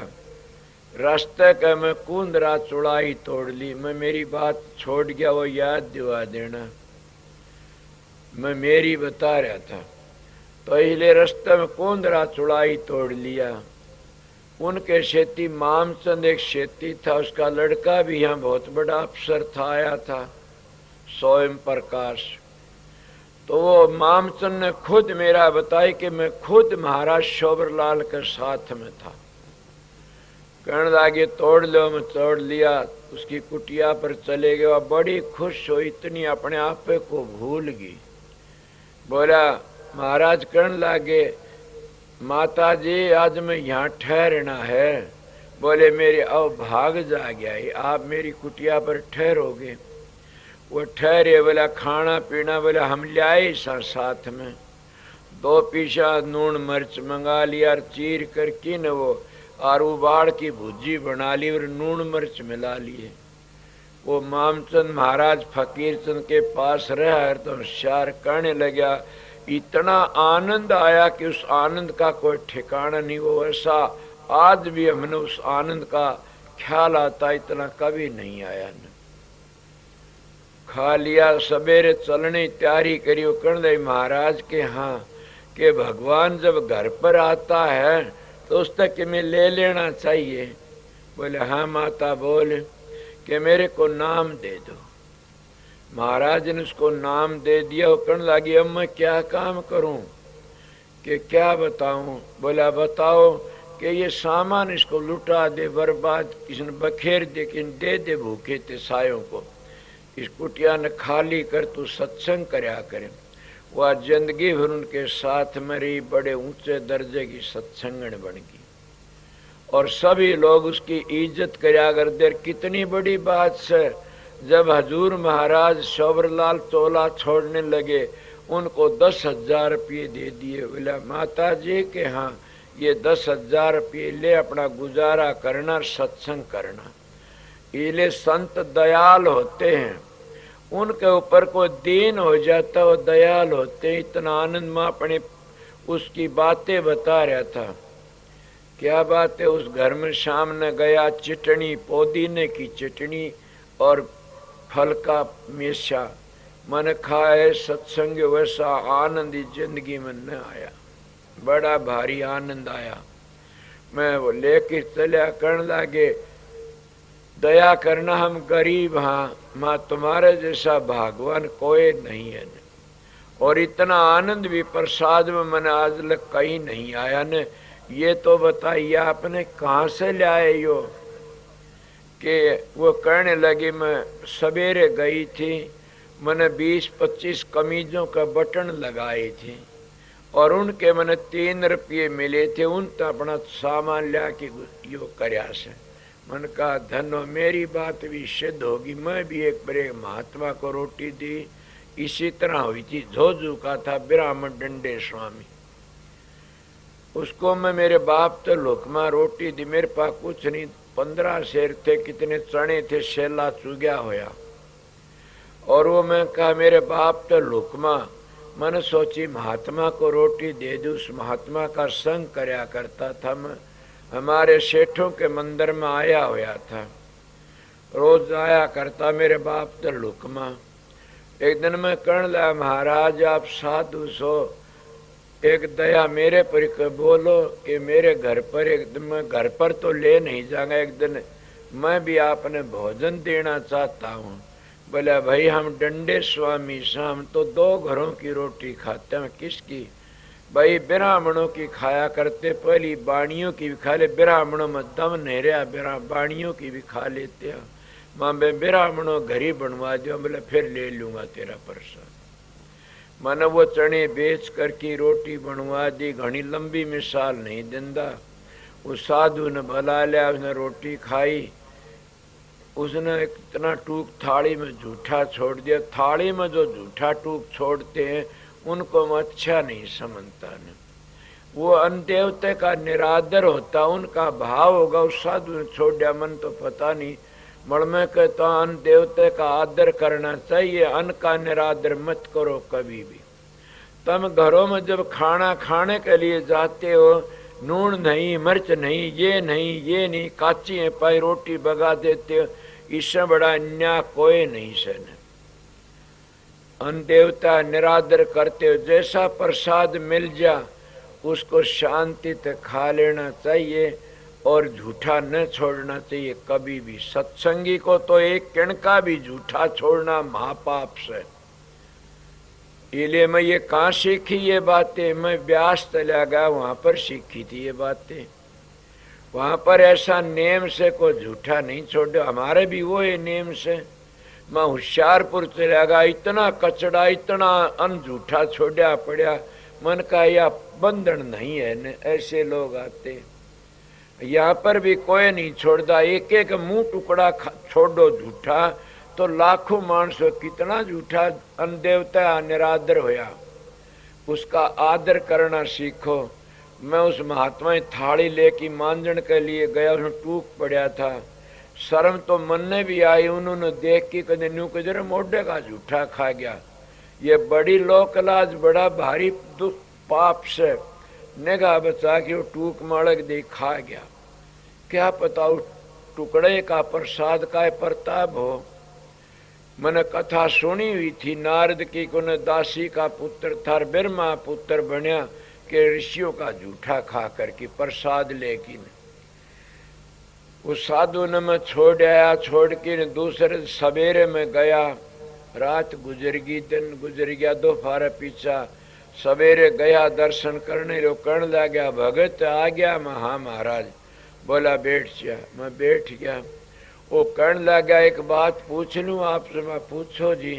रास्ते का मैं कुंदरा चुड़ाई तोड़ ली। मैं मेरी बात छोड़ गया, वो याद दिवा देना। मैं मेरी बता रहा था। तो पहले रास्ते में कुंदरा चुड़ाई तोड़ लिया। उनके शेती मामचंद एक शेती था, उसका लड़का भी यहाँ बहुत बड़ा अफसर था, आया था, स्वयं प्रकाश। तो वो मामचंद ने खुद मेरा बताया कि मैं खुद महाराज शोभरलाल के साथ में था। कहने लगे तोड़ लो। मैं तोड़ लिया, उसकी कुटिया पर चले गए। वह बड़ी खुश हो, इतनी अपने आप को भूल गई। बोला महाराज कहने लगे माता जी आज मैं यहाँ ठहरना है। बोले मेरे अब भाग जा गया है, आप मेरी कुटिया पर ठहरोगे। वो ठहरे। बोला खाना पीना, बोला हम लाए साथ में। 2 पीसा नून मिर्च मंगा लिया और चीर कर की न वो और उबाड़ की भुजी बना ली और नून मिर्च मिला लिए। वो मामचंद महाराज फकीर चंद के पास रहा तो होशियार कहने लगा, इतना आनंद आया कि उस आनंद का कोई ठिकाना नहीं। वो ऐसा आज भी हमने उस आनंद का ख्याल आता, इतना कभी नहीं आया न। खा लिया, सवेरे चलने तैयारी करी। वो कहने महाराज के हाँ कि भगवान जब घर पर आता है तो उस तक मैं ले लेना चाहिए। बोले हाँ माता बोल कि मेरे को नाम दे दो। महाराज ने उसको नाम दे दिया। वो कहने लगी अब मैं क्या काम करूं? कि क्या बताऊं? बोला बताओ कि ये सामान इसको लुटा दे, बर्बाद किसने बखेर दे, किन दे दे भूखे ते सायों को। इस कुटिया ने खाली कर, तू सत्संग करया करे। वह जिंदगी भर उनके साथ में रही, बड़े ऊंचे दर्जे की सत्संगण बन गई और सभी लोग उसकी इज्जत करया करते। कितनी बड़ी बात से जब हजूर महाराज शोभरलाल चोला छोड़ने लगे, उनको 10,000 रुपये दे दिए। बोला माता जी के हाँ ये 10,000 रुपये ले, अपना गुजारा करना, सत्संग करना। इले संत दयाल होते हैं, उनके ऊपर कोई दीन हो जाता वो दयाल होते। इतना आनंद में अपने उसकी बातें बता रहा था। क्या बात है, उस घर में सामने गया, चटनी पुदीने की चटनी और फल का मेशा मन खाए। सत्संग वैसा आनंद जिंदगी में न आया, बड़ा भारी आनंद आया। मैं वो लेकर चलिया, कहने लगे दया करना हम गरीब हाँ, माँ तुम्हारे जैसा भगवान कोई नहीं है न। और इतना आनंद भी प्रसाद में मैंने आज तक कहीं नहीं आया न। ये तो बताइए आपने कहाँ से ले आए यो? कि वो कहने लगी मैं सवेरे गई थी, मैंने 20-25 कमीजों का बटन लगाए थे और उनके मैंने 3 रुपये मिले थे, उन तो अपना सामान लिया के यो करया से। मन का धनो मेरी बात भी सिद्ध होगी। मैं भी एक बड़े महात्मा को रोटी दी, इसी तरह हुई थी। झोजू का था ब्राह्मण डंडे स्वामी, उसको मैं मेरे बाप तो लुकमा रोटी दी। मेरे पास कुछ नहीं, 15 शेर थे, कितने चने थे, शेला चुग्या होया। और वो मैं कहा मेरे बाप तो लुकमा। मैंने सोची महात्मा को रोटी दे दूं। उस महात्मा का संग करया करता था मैं, हमारे सेठों के मंदिर में आया होया था, रोज आया करता मेरे बाप तो लुकमा। एक दिन मैं कहने लगा महाराज आप साधु सो, एक दया मेरे पर बोलो कि मेरे घर पर एक दिन, मैं घर पर तो ले नहीं जाऊंगा, एक दिन मैं भी आपने भोजन देना चाहता हूँ। बोला भाई हम डंडे स्वामी से, हम तो 2 घरों की रोटी खाते हैं। किसकी? भाई ब्राह्मणों की खाया करते, पहली बाणियों की भी खा ले, ब्राह्मणों में दम नहीं रहा, बाणियों की भी खा लेते हैं। माँ बे ब्राह्मणों घर ही बनवा दो। बोले फिर ले लूंगा तेरा प्रसाद। मैंने वो चने बेच कर की रोटी बनवा दी। घनी लंबी मिसाल नहीं देंदा। उस साधु ने बुला लिया, उसने रोटी खाई, उसने इतना टूक थाली में झूठा छोड़ दिया। थाली में जो झूठा टूक छोड़ते हैं उनको मैं अच्छा नहीं समझता न। वो अन्न देवते का निरादर होता, उनका भाव होगा। उस साधु ने छोड़ दिया, मन तो पता नहीं। मण में कहता अन्न देवते का आदर करना चाहिए, अन्न का निरादर मत करो कभी भी। तुम घरों में जब खाना खाने के लिए जाते हो, नून नहीं, मिर्च नहीं, ये नहीं, ये नहीं, काची है पाई रोटी बगा देते हो, इससे बड़ा अन्याय कोई नहीं सन। अन्न देवता निरादर करते हो, जैसा प्रसाद मिल जा उसको शांति से खा लेना चाहिए और झूठा न छोड़ना चाहिए कभी भी। सत्संगी को तो एक किण का भी झूठा छोड़ना महापाप से। इसलिए मैं ये कहाँ सीखी ये बातें? मैं ब्यास चला गया, वहां पर सीखी थी ये बातें। वहां पर ऐसा नेम से कोई झूठा नहीं छोड़े, हमारे भी वो है नेम से। मैं होशियारपुर चला गया, इतना कचड़ा, इतना अन्न झूठा छोड़ा पड़ा। मन का यह बंधन नहीं है न, ऐसे लोग आते। यहाँ पर भी कोई नहीं छोड़ता, एक एक मुंह टुकड़ा छोड़ो झूठा तो लाखों मानसों कितना झूठा अन्न देवता निरादर होया। उसका आदर करना सीखो। मैं उस महात्मा की थाली लेके मांजन के लिए गया, उसमें टूक पड़ा था। शर्म तो मन ने भी आई, उन्होंने देख के कदे न्यू कदर मोढ़े का झूठा खा गया। ये बड़ी लोकलाज, बड़ा भारी दुख पाप से निगाह बचा के वो टूक माड़क दे खा गया। क्या पता उस टुकड़े का प्रसाद का प्रताप हो। मैंने कथा सुनी हुई थी नारद की, कोने दासी का पुत्र था, ब्रह्मा पुत्र बनया के ऋषियों का झूठा खा करके प्रसाद लेकिन। उस साधु ने मैं छोड़ आया, छोड़ के दूसरे सवेरे में गया। रात गुजर गई, दिन गुजर गया, दोपहर पीछा। सवेरे गया दर्शन करने, लो कहने लग गया भगत आ गया। मैं हाँ महाराज। बोला बैठ जा। मैं बैठ गया। वो कहने लग गया एक बात पूछ लूँ आपसे? मैं पूछो जी।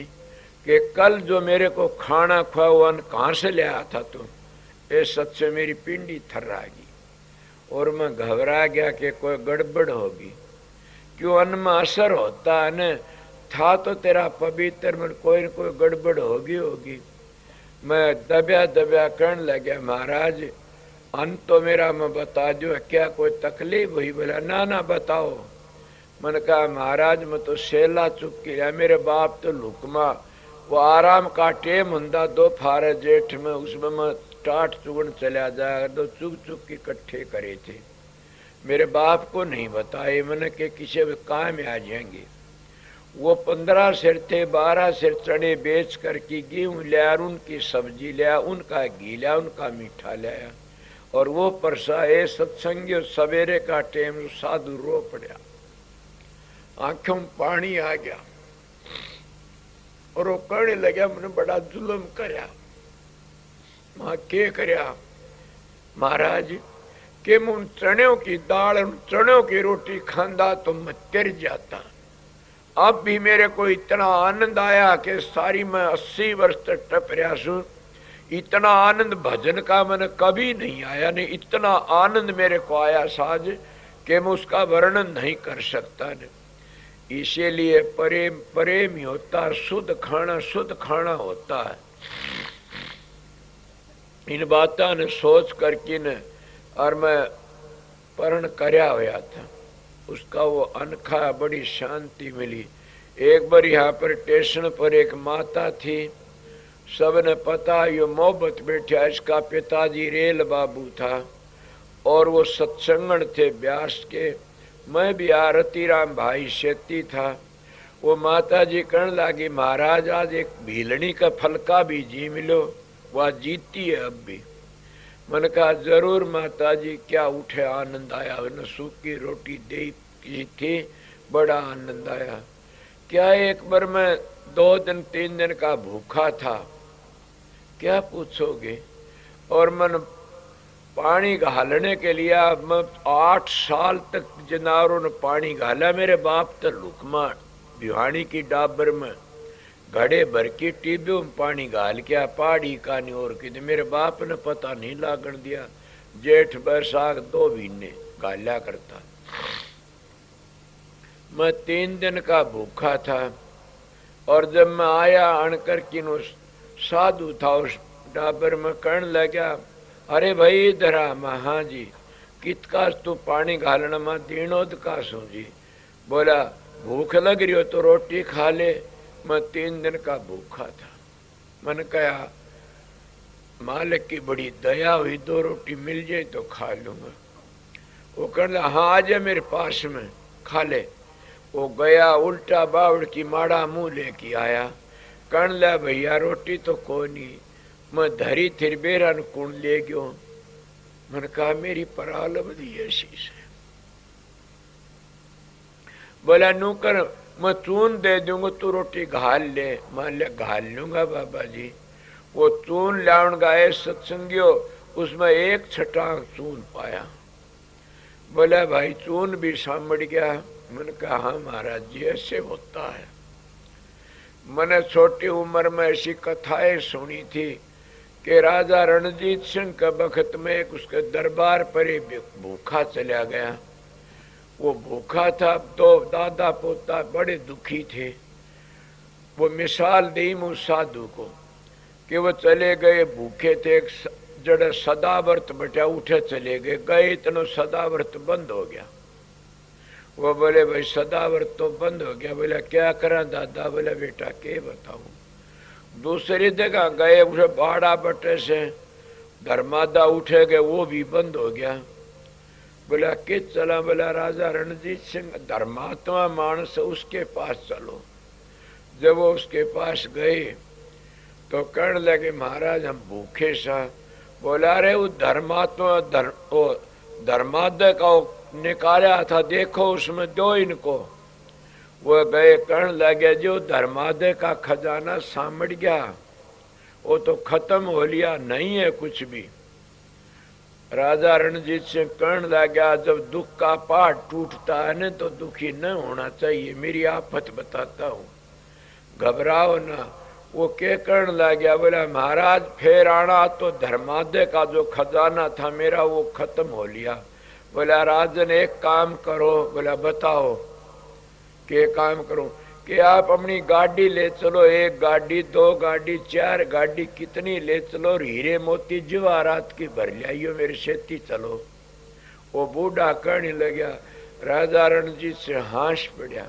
कि कल जो मेरे को खाना खुआ कहाँ से ले आया था तुम? ये सच से मेरी पिंडी थर्रागी और मैं घबरा गया कि कोई गड़बड़ होगी। क्यों अन्न में असर होता है न, था तो तेरा पवित्र, में कोई न कोई गड़बड़ होगी। मैं दबिया दबिया कहने लगा महाराज अन्न तो मेरा मैं बता दो, क्या कोई तकलीफ हुई? बोला ना ना बताओ। मैंने कहा महाराज मैं तो सेला चुक के, मेरे बाप तो लुकमा, वो आराम का टेम हुंदा दोपहर जेठ में, उसमें मैं टाट चुगन चला जाएगा तो चुग चुग के इकट्ठे करे थे। मेरे बाप को नहीं बताए मैंने कि किसी भी काम में आ जाएंगे। वो 15 सिर थे, 12 सिर चने बेच करके गेहूँ लिया, उनकी सब्जी लिया, उनका घी लिया, उनका मीठा लिया। और वो परसाए सत्संगी सवेरे का टेम साधु रो पड़ा, आंखों में पानी आ गया और वो कहने लगा मैंने बड़ा जुल्म करया। मां के करया महाराज? के मुन चणों की दाल, चणों की रोटी खांदा तो मैं तिर जाता। अब भी मेरे को इतना आनंद आया कि सारी मैं 80 वर्ष तक टप रहा हूं। इतना आनंद भजन का मैंने कभी नहीं आया, नहीं इतना आनंद मेरे को आया साज कि मैं उसका वर्णन नहीं कर सकता न। इसीलिए प्रेम प्रेम ही होता है, शुद्ध खाना होता है। इन बातों ने सोच करके न और मैं परण करया हुआ था, उसका वो अन्न खाया, बड़ी शांति मिली। एक बार यहाँ पर स्टेशन पर एक माता थी, सबने पता यो मोहब्बत बैठा, इसका पिताजी रेल बाबू था और वो सत्संगण थे ब्यास के। मैं भी आ रतीराम भाई शेती था। वो माता जी कहने लगी, महाराज आज एक भीलनी का फलका भी जी मिलो, वह जीती है अब भी। मैंने कहा जरूर माता जी, क्या उठे, आनंद आया। न सूखी रोटी दे की थी, बड़ा आनंद आया। क्या एक बार मैं 2 दिन 3 दिन का भूखा था, क्या पूछोगे। और मन पानी घालने के लिए मैं 8 साल तक जनावरों ने पानी घाला। मेरे बाप तो लुकमा भिवानी की डाबर में घड़े भर की टीबों में पानी घाल के पहाड़ी का नहीं और कि मेरे बाप ने पता नहीं लागण दिया। जेठ बैसाख 2 महीने घाल्या करता। मैं 3 दिन का भूखा था और जब मैं आया अणकर की साधु था उस डाबर में, कहने लगा, अरे भाई इधर आ। मैं हाँ जी, कितका तू पानी घालना में दीनोद का सू जी। बोला भूख लग रही हो तो रोटी खा ले। मैं 3 दिन का भूखा था। मैंने कहा मालिक की बड़ी दया हुई, 2 रोटी मिल जाए तो खा लूंगा। वो कहने हाँ आ जा मेरे पास में खा ले। वो गया, उल्टा बावड़ की माड़ा मुंह लेके आया। कहने लगा भैया रोटी तो को नहीं। मैं धरी थिर बेरा कुण ले गयो। मैंने कहा मेरी पराल बदी ऐसी से। बोला नू कर, मैं चून दे दूंगा, तू रोटी घाल ले। मान लिया घाल लूंगा बाबा जी। वो चून लाउन गए सत्संगियों, उसमें 1 छटांग चून पाया। बोला भाई चून भी सामड़ गया। मैंने कहा हाँ महाराज जी ऐसे होता है। मैंने छोटी उम्र में ऐसी कथाएं सुनी थी कि राजा रणजीत सिंह के वक्त में एक उसके दरबार पर ही भूखा चला गया। वो भूखा था, 2 दादा पोता बड़े दुखी थे। वो मिसाल दी उस साधु को कि वो चले गए भूखे थे, एक जड़े सदाव्रत बचा उठे चले गए, गए इतना सदाव्रत बंद हो गया। वो बोले भाई सदाव्रत तो बंद हो गया। बोला क्या करा दादा। बोला बेटा के बताऊं। दूसरी जगह गए, उसे बाड़ा बटे से धर्मादा उठे गए, वो भी बंद हो गया। बोला कि चला। बोला राजा रणजीत सिंह धर्मात्मा मानस, उसके पास चलो। जब वो उसके पास गए तो कहने लगे महाराज हम भूखे सा। बोला अरे वो धर्मात्मा धर्मादय का निकाला था, देखो उसमें दो इनको। वो गए, कहने लगे जो धर्मादय का खजाना सामड़ गया वो तो खत्म हो लिया, नहीं है कुछ भी। राजा रणजीत सिंह कहने लगा जब दुख का पहाड़ टूटता है न तो दुखी न होना चाहिए, मेरी आफत बताता हूँ, घबराओ ना। वो क्या कहने लगा। बोला महाराज फिर आना तो धर्मादय का जो खजाना था मेरा वो खत्म हो लिया। बोला राजन एक काम करो। बोला बताओ के काम करो। कि आप अपनी गाड़ी ले चलो, 1 गाड़ी 2 गाड़ी 4 गाड़ी कितनी ले चलो, हीरे मोती जवाहरात की भर लियाइयो, मेरे खेती चलो। वो बूढ़ा कहने लगा। राजा रणजीत से हांस पड़ा,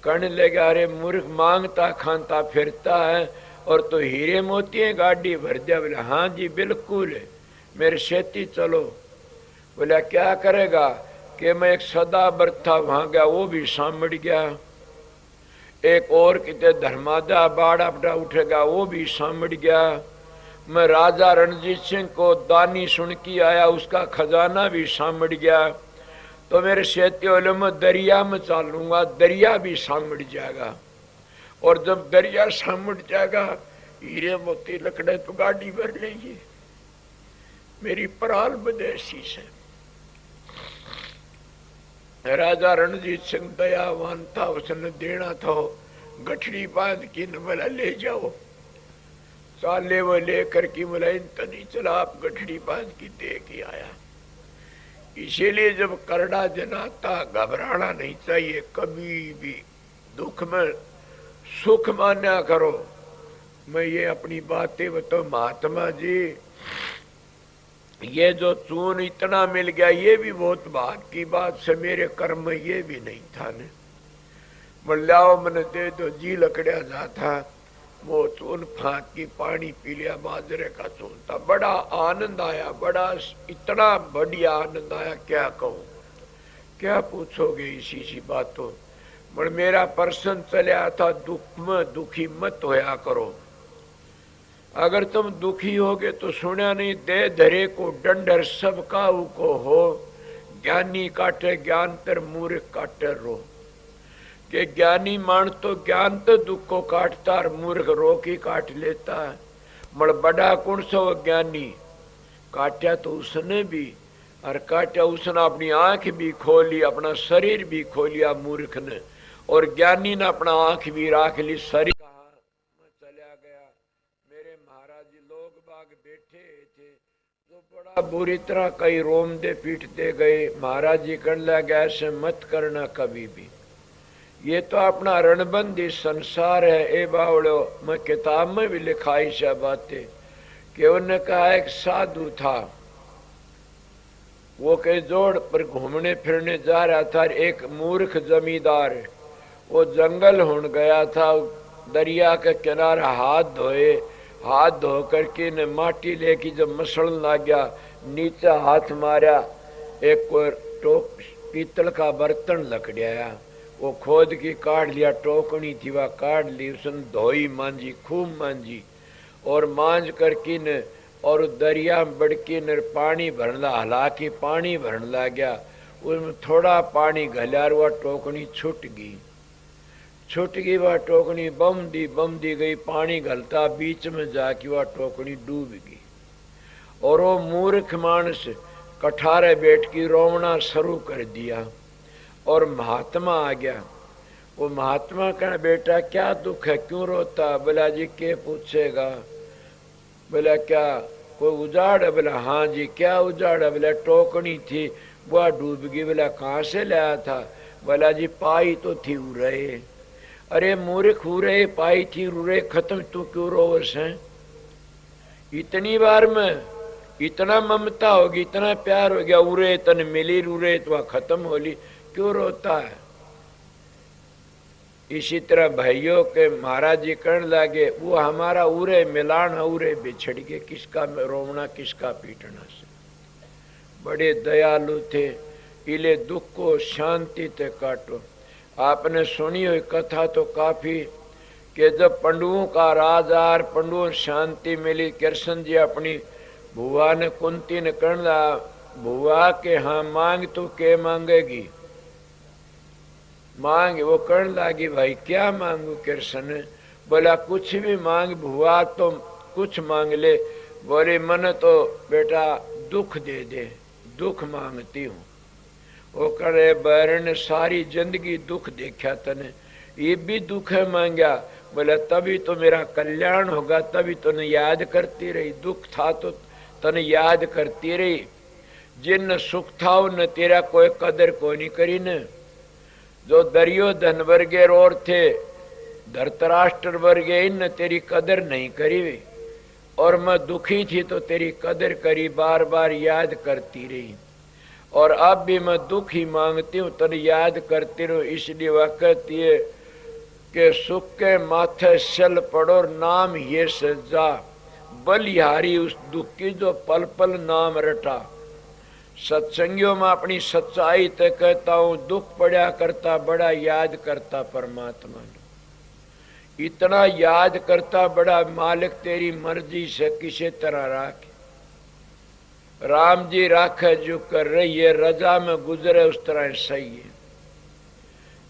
कहने लगा अरे मूर्ख मांगता खानता फिरता है और तो हीरे मोती गाड़ी भर दिया। बोला हाँ जी बिल्कुल, मेरे खेती चलो। बोला क्या करेगा। कि मैं एक सदाव्रत था वहां गया, वो भी सामड़ गया। एक और कितने धर्मादा बाड़ा बड़ा उठेगा, वो भी सामड़ गया। मैं राजा रणजीत सिंह को दानी सुन के आया, उसका खजाना भी सामड़ गया। तो मेरे शेती में दरिया में चालूंगा, दरिया भी सामड़ जाएगा। और जब दरिया सामड़ जाएगा हीरे मोती लकड़े तो गाड़ी भर लेंगे। मेरी पराल बदेसी से। राजा रणजीत सिंह दयावान था, उसने देना था, गठड़ी बांध की न बोला ले जाओ। चाले वो लेकर की बोला इन तो नहीं चला, आप गठड़ी बांध की दे के आया। इसीलिए जब करड़ा दिन आता घबराना नहीं चाहिए कभी भी। दुख में सुख मान्या करो। मैं ये अपनी बातें बताऊं महात्मा जी, ये जो चून इतना मिल गया ये भी बहुत भाग की बात से, मेरे कर्म में ये भी नहीं था ने। मल्लाओ मैंने दे दो, जी लकड़िया जाता वो चून फाँक की पानी पी लिया, बाजरे का चून था। बड़ा आनंद आया, बड़ा इतना बढ़िया आनंद आया क्या कहूँ। क्या पूछोगे इसी सी बातों। पर मेरा प्रश्न चलिया था, दुख में दुखी मत होया करो। अगर तुम दुखी होगे तो सुना नहीं, दे धरे को डंडर सब काऊ को हो, ज्ञानी काटे ज्ञान पर मूर्ख काटे रो। कि ज्ञानी मान तो ज्ञान तो दुख को काटता और मूर्ख रोक ही काट लेता है। मड़ बड़ा कौन सा वो ज्ञानी, काटा तो उसने भी, और काटा उसने अपनी आंख भी खोली, अपना शरीर भी खोलिया मूर्ख ने, और ज्ञानी ने अपना आंख भी राख ली, शरीर कहा मैं चला गया। मेरे महाराज जी लोग बाग बैठे थे तो बड़ा बुरी तरह कई रोम दे पीटते गए। महाराज जी कहने लगे ऐसे मत करना कभी भी, ये तो अपना रणबंदी संसार है। ए बावड़ो, मैं किताब में भी लिखाई से बातें कि उन्होंने कहा एक साधु था, वो कई जोड़ पर घूमने फिरने जा रहा था। एक मूर्ख जमींदार वो जंगल होने गया था, दरिया के किनारे हाथ धोए, हाथ धो करके ने माटी लेके जब मसलन लग गया, नीचे हाथ मारा, एक कोई टोक पीतल का बर्तन लकड़िया, वो खोद की काट लिया, टोकनी थी वह काट ली, उसने धोई मांझी, खूब मांझी, और मांझ करके न और दरिया में बड़की न पानी भरना, हला के पानी भरने लग गया। उसमें थोड़ा पानी घलिया, वह टोकनी छूट गई, छूट गई वह टोकनी, बम दी गई, पानी घलता बीच में जाके वह टोकनी डूब गई। और वो मूर्ख मानस कठारे बैठ के रोवना शुरू कर दिया। और महात्मा आ गया। वो महात्मा कहना बेटा क्या दुख है, क्यों रोता। बोला जी के पूछेगा। बोला क्या कोई उजाड़ है। बोला हाँ जी क्या उजाड़ है। बोला टोकनी थी वह डूब गई। बोला कहाँ से लाया था। बोला जी पाई तो थी उरे। अरे मूर्ख उरे पाई थी उरे खत्म, तू क्यों रोवस है। इतनी बार में इतना ममता होगी, इतना प्यार हो गया, उरे तन मिली उरे तो खत्म होली, क्यों रोता है। इसी तरह भाइयों के महाराज जी कहने लगे वो हमारा उरे मिलान उरे बिछड़ के, किसका रोवना किसका पीटना से। बड़े दयालु थे, इले दुख को शांति ते काटो। आपने सुनी हुई कथा तो काफी कि जब पंडुओं का राजार, पंडुओं शांति मिली, कृष्ण जी अपनी भुआ ने कुंती ने कहना भुआ के हाँ मांग तो के मांगेगी मांग। वो कहने लगी भाई क्या मांगू कृष्ण। बोला कुछ भी मांग भुआ तो कुछ मांग ले। बोले मन तो बेटा दुख दे दे, दुख मांगती हूँ। वो करे बैरन सारी जिंदगी दुख देखा तने, ये भी दुख है मांगा। बोला तभी तो मेरा कल्याण होगा, तभी तो ने याद करती रही। दुख था तो तने याद करती रही। जिन सुख था उन तेरा कोई कदर को नहीं करी न। जो दुर्योधन वर्गे और थे, धृतराष्ट्र वर्गे, इन तेरी कदर नहीं करी। और मैं दुखी थी तो तेरी कदर करी, बार बार याद करती रही। और अब भी मैं दुख ही मांगती हूँ, तने याद करती रहूं। इसलिए वह कहती है कि सुख के माथे चल पड़ो नाम ये सजा, बलिहारी उस दुख की जो पल पल नाम रटा। सत्संगियों में अपनी सच्चाई ते कहता हूं, दुख पड़ा करता बड़ा याद करता परमात्मा ने। इतना याद करता बड़ा मालिक तेरी मर्जी से किसी तरह राखे। राम जी राखे जो कर रही है, रजा में गुजरे उस तरह सही है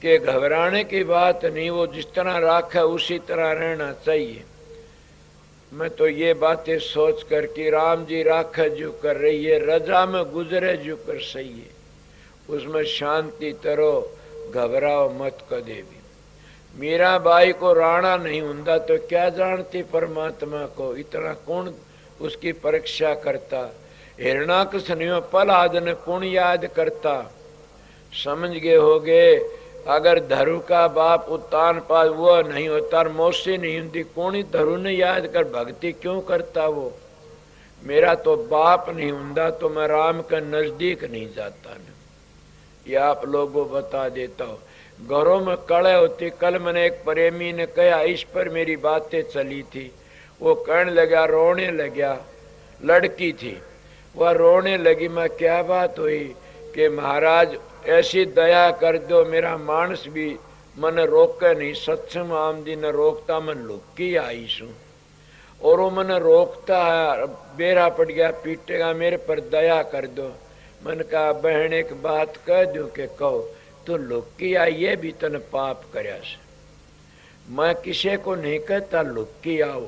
कि घबराने की बात नहीं। वो जिस तरह राखे उसी तरह रहना चाहिए। मैं तो ये बातें सोच कर कि राम जी राखे जो कर रही है, रजा में गुजरे जो कर सही है, उसमें शांति तरो, घबराओ मत कदे भी। मीराबाई को राणा नहीं हुंदा तो क्या जानती परमात्मा को। इतना कौन उसकी परीक्षा करता। हिरणाकश नहीं पल आदन कौन याद करता। समझ गए होगे अगर धरु का बाप उत्तान पास वो नहीं होता, मौसी नहीं होती, कौन ही धरु ने याद कर भक्ति क्यों करता। वो मेरा तो बाप नहीं होता तो मैं राम के नजदीक नहीं जाता न। ये आप लोगों बता देता हूँ। घरों में कड़े होती। कल मैंने एक प्रेमी ने कहा, इस पर मेरी बातें चली थी। वो कहने लगा, रोने लगा, लड़की थी वह रोने लगी। मैं क्या बात हुई कि महाराज ऐसी दया कर दो, मेरा मानस भी मन रोके नहीं, सत्संग आमदी न रोकता, मन लुकी आई सू और वो मन रोकता है, बेरा पड़ गया, पीटेगा, मेरे पर दया कर दो। मन कहा बहन एक बात कह दो कि कहो, तो लुकी आई ये भी तन पाप करया से। मैं किसी को नहीं कहता लुकी आओ,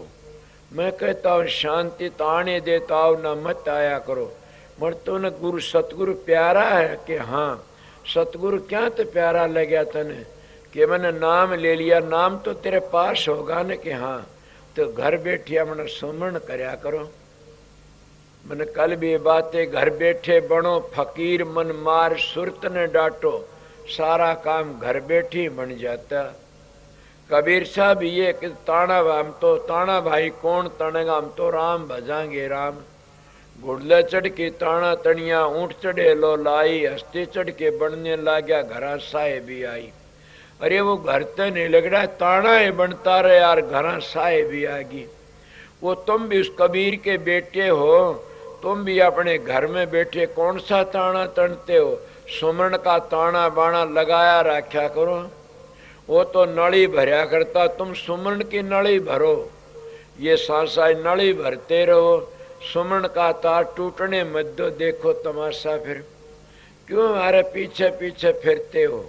मैं कहता हूँ शांति ताने देता हो ना मत आया करो। मर तो न गुरु सतगुरु प्यारा है कि हाँ, सतगुरु क्या तो प्यारा लगा तने कि मैंने नाम ले लिया, नाम तो तेरे पास होगा न कि हाँ, तो घर बैठिया मैंने सुमरण करया करो। मैंने कल भी बातें, घर बैठे बनो फकीर, मन मार सुरत ने डांटो, सारा काम घर बैठी बन जाता। कबीर साहब ये कि ताना हम तो ताना भाई कौन तनेगा, हम तो राम भजांगे राम। घुड़ले चढ़ के ताना तनिया, ऊंट चढ़े लो लाई, हस्ती चढ़ के बनने लाग्या घरा साए भी आई। अरे वो घर तो नहीं लग रहा, ताना है बनता रहे यार, घरा साए भी आगी। वो तुम भी उस कबीर के बेटे हो, तुम भी अपने घर में बैठे कौन सा ताना तनते हो। सुमरण का ताना बाना लगाया रखा करो। वो तो नली भरया करता, तुम सुमरण की नली भरो। ये सांसाई नली भरते रहो, सुमरण का तार टूटने मत दो। देखो तमाशा फिर क्यों हमारे पीछे पीछे फिरते हो।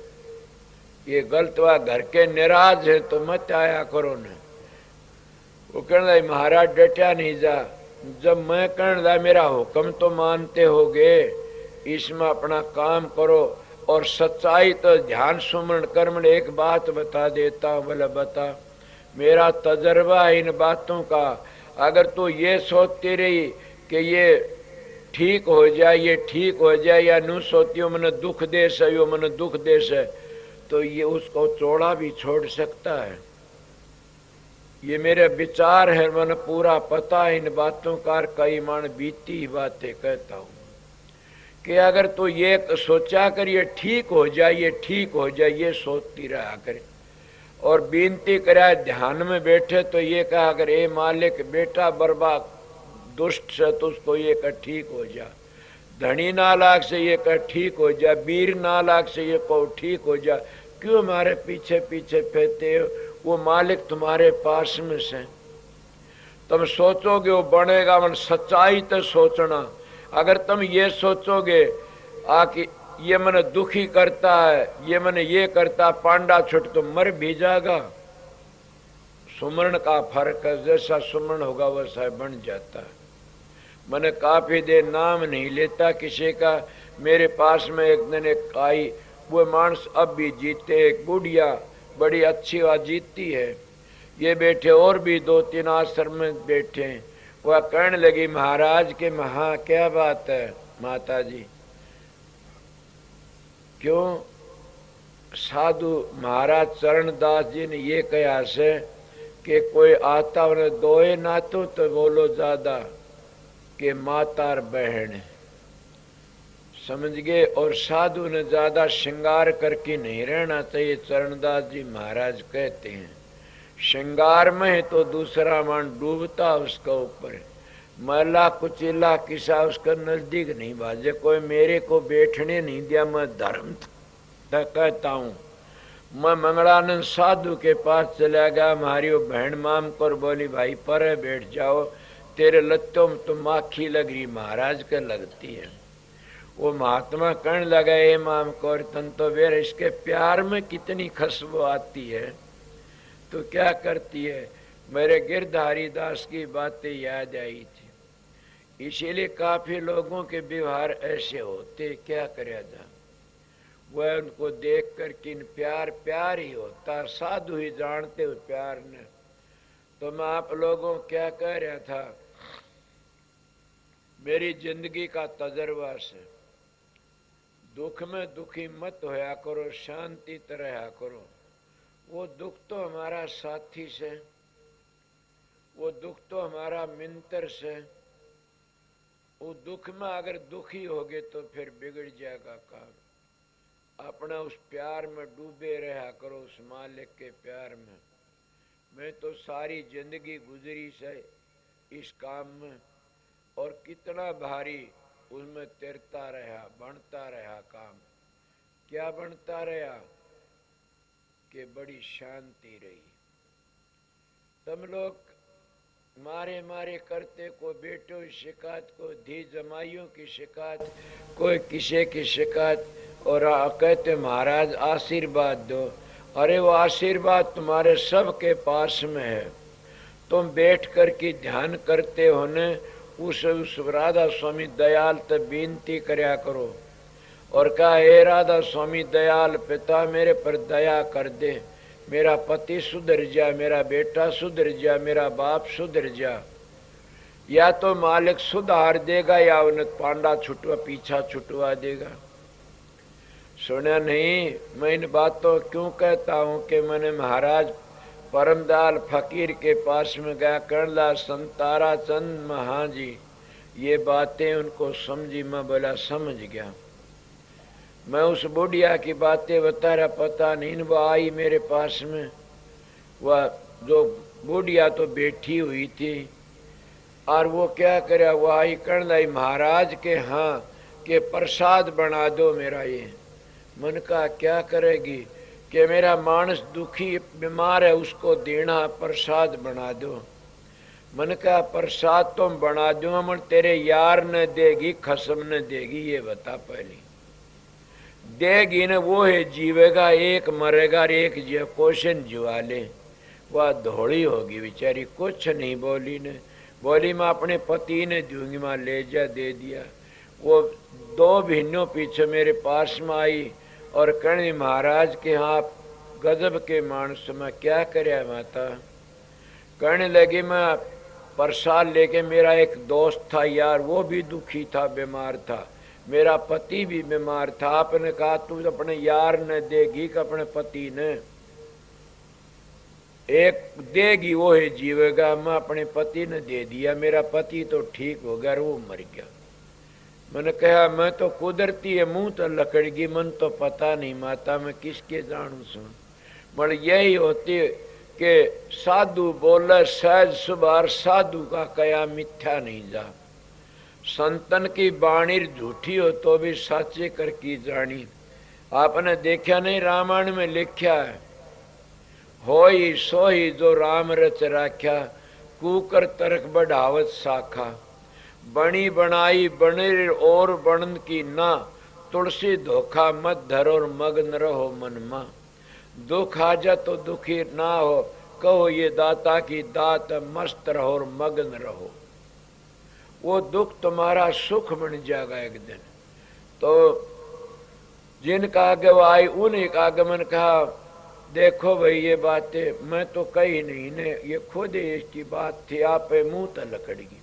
ये गलत हुआ, घर के निराज है तो मत आया करो न। वो कहने महाराज डटा नहीं जा, जब मैं कहने मेरा हुक्म तो मानते होगे, इसमें अपना काम करो और सच्चाई तो ध्यान सुमरण कर। मैं एक बात बता देता हूँ, बोले बता। मेरा तजर्बा है इन बातों का। अगर तू ये सोचती रही कि ये ठीक हो जाए, ये ठीक हो जाए, या नू सोती हो मैंने दुख देश है, यो मैंने दुख देश है, तो ये उसको चौड़ा भी छोड़ सकता है। ये मेरे विचार है, मैंने पूरा पता है इन बातों का। कई मान बीती बातें कहता हूँ कि अगर तो ये सोचा कर ये ठीक हो जाए, ये ठीक हो जाए, ये सोचती रहा करे और बीनती कराए ध्यान में बैठे तो ये कहा अगर ए मालिक बेटा बर्बाद दुष्ट से तो उसको ये कह ठीक हो जा, धनी नालायक से ये कह ठीक हो जा, वीर नालायक से ये कहो ठीक हो जा। क्यों हमारे पीछे पीछे फिरते हो। वो मालिक तुम्हारे पास में से, तुम सोचोगे वो बनेगा। मन सच्चाई तो सोचना। अगर तुम ये सोचोगे आकि ये मन दुखी करता है, ये मन ये करता, पांडा छुट तो मर भी जाएगा। सुमरण का फर्क है, जैसा सुमरण होगा वैसा बन जाता है। मैंने काफी देर नाम नहीं लेता किसी का। मेरे पास में एक दिन एक आई, वो मानस अब भी जीते, एक बुढ़िया बड़ी अच्छी बात जीतती है। ये बैठे और भी दो तीन आश्रम में बैठे। वह कहने लगी महाराज के महा क्या बात है माता जी, क्यों। साधु महाराज चरणदास जी ने ये कहा से कि कोई आता उन्हें दोए ना तो बोलो ज्यादा कि माता और बहन, समझ गए। और साधु ने ज्यादा श्रृंगार करके नहीं रहना चाहिए। चरणदास जी महाराज कहते हैं श्रृंगार में है तो दूसरा मन डूबता उसका ऊपर। मैला कुचिला किसा उसका नजदीक नहीं भाजे। कोई मेरे को बैठने नहीं दिया, मैं धर्म कहता हूँ। मैं मंगलानंद साधु के पास चला गया, हमारी वो बहन माम कर बोली भाई पर बैठ जाओ, तेरे लत्तों में तो माखी लग रही, महाराज के लगती है। वो महात्मा कहने लगा ए माम कौर तन तो वेर इसके प्यार में कितनी खुशबू आती है, तो क्या करती है। मेरे गिरधारी दास की बातें याद आई थी। इसीलिए काफी लोगों के व्यवहार ऐसे होते, क्या करा जा। वह उनको देख कर कि प्यार प्यार ही होता, साधु ही जानते हो प्यार ने। तो मैं आप लोगों क्या कह रहा था, मेरी जिंदगी का तजर्बा से, दुख में दुखी मत होया करो, शांति रहा करो। वो दुख तो हमारा साथी से, वो दुख तो हमारा मित्र से। वो दुख में अगर दुखी होगे तो फिर बिगड़ जाएगा काम। अपना उस प्यार में डूबे रहा करो, उस मालिक के प्यार में। मैं तो सारी जिंदगी गुजरी से इस काम में, और कितना भारी उसमें तैरता रहा, बनता रहा काम। क्या बनता रहा कि बड़ी शांति रही। तुम लोग मारे मारे करते, कोई बेटों की शिकायत, कोई धी जमाइयों की शिकायत, कोई किसी की शिकायत, और कहते महाराज आशीर्वाद दो। अरे वो आशीर्वाद तुम्हारे सब के पास में है। तुम बैठ कर के ध्यान करते हो न, उस राधा स्वामी दयाल तक विनती करया करो और कहा, हे राधा स्वामी दयाल पिता मेरे पर दया कर दे, मेरा पति सुधर जा, मेरा बेटा सुधर जा, मेरा बाप सुधर जा। या तो मालिक सुधार देगा या उन्हें पांडा छुटवा पीछा छुटवा देगा। सुना नहीं? मैं इन बातों क्यों कहता हूं कि मैंने महाराज परमदाल फकीर के पास में गया, करला संतारा चंद महाजी ये बातें उनको समझी। मैं बोला समझ गया। मैं उस बुढ़िया की बातें बता रहा, पता नहीं वो आई मेरे पास में। वह जो बुढ़िया तो बैठी हुई थी, और वो क्या करे, वो आई कर्ण लाई महाराज के हाँ के प्रसाद बना दो मेरा। ये मन का क्या करेगी कि मेरा मानस दुखी बीमार है, उसको देना प्रसाद बना दो। मन का प्रसाद तुम बना दो, मन तेरे यार न देगी खसम न देगी, ये बता पहली। देगी न वो है जीवेगा, एक मरेगा और एक जीव क्वेश्चन जुआ ले। वह धोड़ी होगी बेचारी, कुछ नहीं बोली ने। बोली मैं अपने पति ने दूंगी, मां ले जा, दे दिया। वो 2 महीनों पीछे मेरे पास में आई और कहने महाराज के हाँ गजब के मानस में क्या करे माता। कहने लगी मैं प्रसाद लेके, मेरा एक दोस्त था यार, वो भी दुखी था, बीमार था, मेरा पति भी बीमार था। आपने कहा तू अपने यार ने देगी कि अपने पति ने? एक देगी वो है जीवेगा। मैं अपने पति ने दे दिया, मेरा पति तो ठीक हो गया, वो मर गया। मैंने कहा मैं तो कुदरती है, मुंह तो लकड़गी, मन तो पता नहीं माता, मैं किसके जानू सुन। मगर यही होती कि साधु बोले सहज सुबार, साधु का कया मिथ्या नहीं जा। संतन की बाणी झूठी हो तो भी साचे कर की जानी। आपने देखा नहीं, रामायण में लिखा है, होई सोई जो राम रच राख्या, कूकर तर्क बढ़ावत शाखा। बणी बनाई बने और बनन की ना, तुलसी धोखा मत धरो और मग्न रहो मन मा। दुख आ जा तो दुखी ना हो, कहो ये दाता की दात, मस्त रहो और मग्न रहो। वो दुख तुम्हारा सुख बन जाएगा एक दिन। तो जिनका आगे वो आई उन्हीं का आगमन कहा, देखो भाई ये बातें मैं तो कही नहीं ने, ये खुद इसकी बात थी, आप मुंह तो लकड़गी।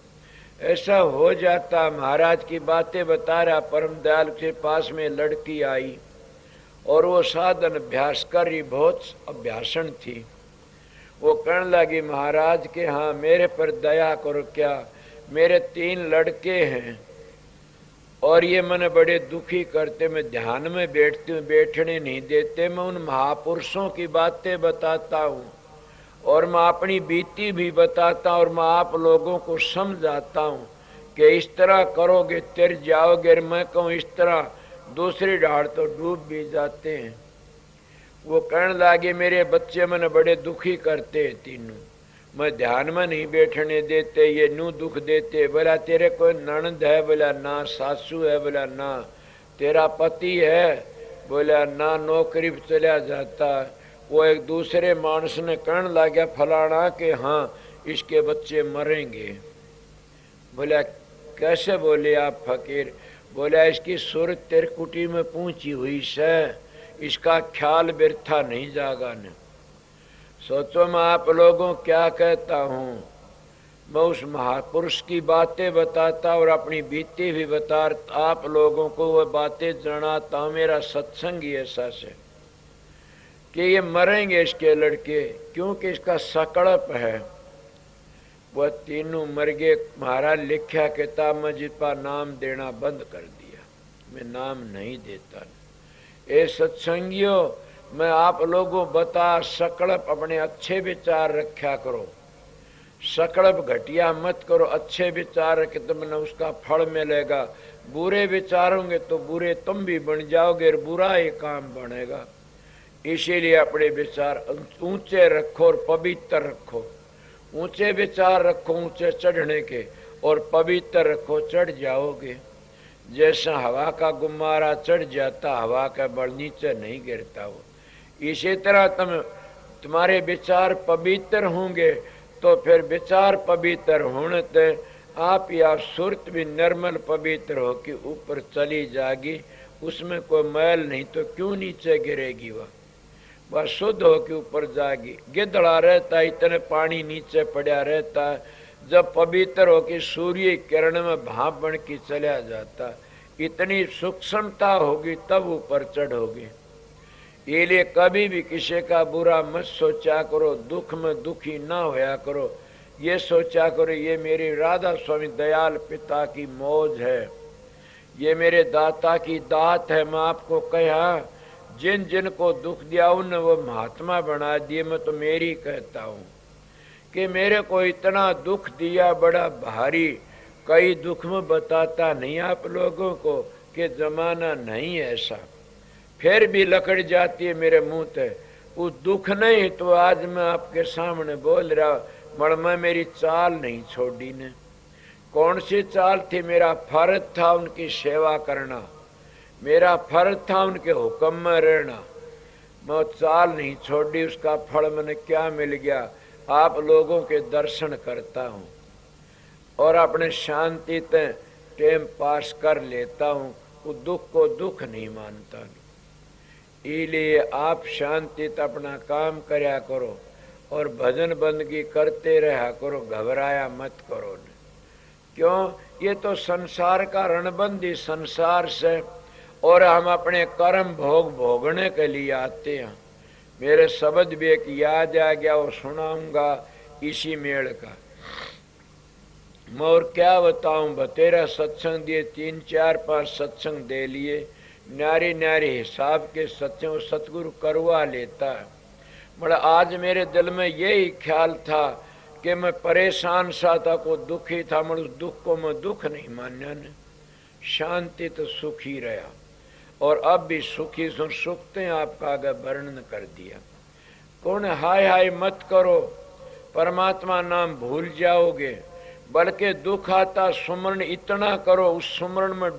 ऐसा हो जाता। महाराज की बातें बता रहा, परम दयाल के पास में लड़की आई और वो साधन अभ्यास कर रही, बहुत अभ्यासन थी। वो कहने लगी महाराज के हाँ मेरे पर दया करो, क्या मेरे 3 लड़के हैं और ये मैंने बड़े दुखी करते, मैं ध्यान में बैठती हूँ, बैठने नहीं देते। मैं उन महापुरुषों की बातें बताता हूँ और मैं अपनी बीती भी बताता हूँ और मैं आप लोगों को समझाता हूँ कि इस तरह करोगे तिर जाओगे। और मैं कहूँ इस तरह, दूसरी ढाड़ तो डूब भी जाते हैं। वो कहने लगे मेरे बच्चे मैंने बड़े दुखी करते हैं तीनों, मैं ध्यान में नहीं बैठने देते, ये नू दुख देते। बोला तेरे कोई ननद है? बोला ना। सासू है? बोला ना। तेरा पति है? बोला ना, नौकरी पर चला जाता। वो एक दूसरे मानस ने कहने लगा फलाना के हाँ इसके बच्चे मरेंगे। बोला कैसे? बोले आप फकीर? बोला इसकी सुर तिरकुटी में पहुंची हुई से, इसका ख्याल व्यर्था नहीं जागा ने। सोचो मैं आप लोगों क्या कहता हूं। मैं उस महापुरुष की बातें बताता और अपनी बीती भी बता आप लोगों को वह बातें जनाता हूं। मेरा सत्संग ही ऐसा से कि ये मरेंगे इसके लड़के, क्योंकि इसका सकड़प है। वह तीनों मर गए। महाराज लिखा किताब में जिस पर नाम देना बंद कर दिया, मैं नाम नहीं देता। ए सत्संगियों, मैं आप लोगों बता, सकड़प अपने अच्छे विचार रखा करो, सकड़प घटिया मत करो। अच्छे विचार रखे तो मैंने उसका फल मिलेगा। बुरे विचारोगे तो बुरे तुम भी बन जाओगे और बुरा ही काम बनेगा। इसीलिए अपने विचार ऊंचे रखो और पवित्र रखो। ऊंचे विचार रखो ऊंचे चढ़ने के, और पवित्र रखो, चढ़ जाओगे। जैसा हवा का गुब्बारा चढ़ जाता, हवा का बल नीचे नहीं गिरता वो, इसी तरह तुम्हारे विचार पवित्र होंगे तो फिर विचार पवित्र होने ते आप या सुरत भी निर्मल पवित्र हो कि ऊपर चली जाएगी। उसमें कोई मैल नहीं तो क्यों नीचे गिरेगी? वह शुद्ध हो के ऊपर जाएगी। गिद्धड़ा रहता, इतने पानी नीचे पड़ा रहता, जब पवित्र हो कि सूर्य किरण में भाप बन के चला जाता, इतनी सूक्ष्मता होगी तब ऊपर चढ़ोगी। इसलिए कभी भी किसी का बुरा मत सोचा करो, दुख में दुखी ना होया करो। ये सोचा करो ये मेरी राधा स्वामी दयाल पिता की मौज है, ये मेरे दाता की दात है। मैं आपको कहा जिन जिन को दुख दिया उन वो महात्मा बना दिए। मैं तो मेरी कहता हूँ कि मेरे को इतना दुख दिया बड़ा भारी, कई दुख में बताता नहीं आप लोगों को कि जमाना नहीं ऐसा, फिर भी लकड़ जाती है मेरे मुंह पे। उस दुख नहीं तो आज मैं आपके सामने बोल रहा, मगर मैं मेरी चाल नहीं छोड़ी ने। कौन सी चाल थी? मेरा फर्ज था उनकी सेवा करना, मेरा फर्ज था उनके हुक्म में रहना। मैं चाल नहीं छोड़ी, उसका फल मैंने क्या मिल गया? आप लोगों के दर्शन करता हूँ और अपने शांति से टाइम पास कर लेता हूँ। वो दुख को दुख नहीं मानता। इसलिए आप शांति से अपना काम करया करो और भजन बंदगी करते रहा करो, घबराया मत करो। क्यों? ये तो संसार का रणबंदी संसार से, और हम अपने कर्म भोग भोगने के लिए आते हैं। मेरे शब्द भी एक याद आ गया, वो सुनाऊंगा इसी मेल का। मैं और क्या बताऊं, बतेरा सत्संग दिए, 3 4 5 सत्संग दे लिए, न्यारी न्यारी हिसाब के सत्संग सतगुरु करवा लेता है। मतलब आज मेरे दिल में यही ख्याल था कि मैं परेशान सा था, को दुखी था, मैं उस दुख को मैं दुख नहीं मान्या ने, शांति तो सुखी रहा और अब भी सुखी सुखते आपका आगे वर्णन कर दिया। कौन हाय हाय मत करो, परमात्मा नाम भूल जाओगे, बल्कि दुख आता सुमरण इतना करो, उस सुमरण में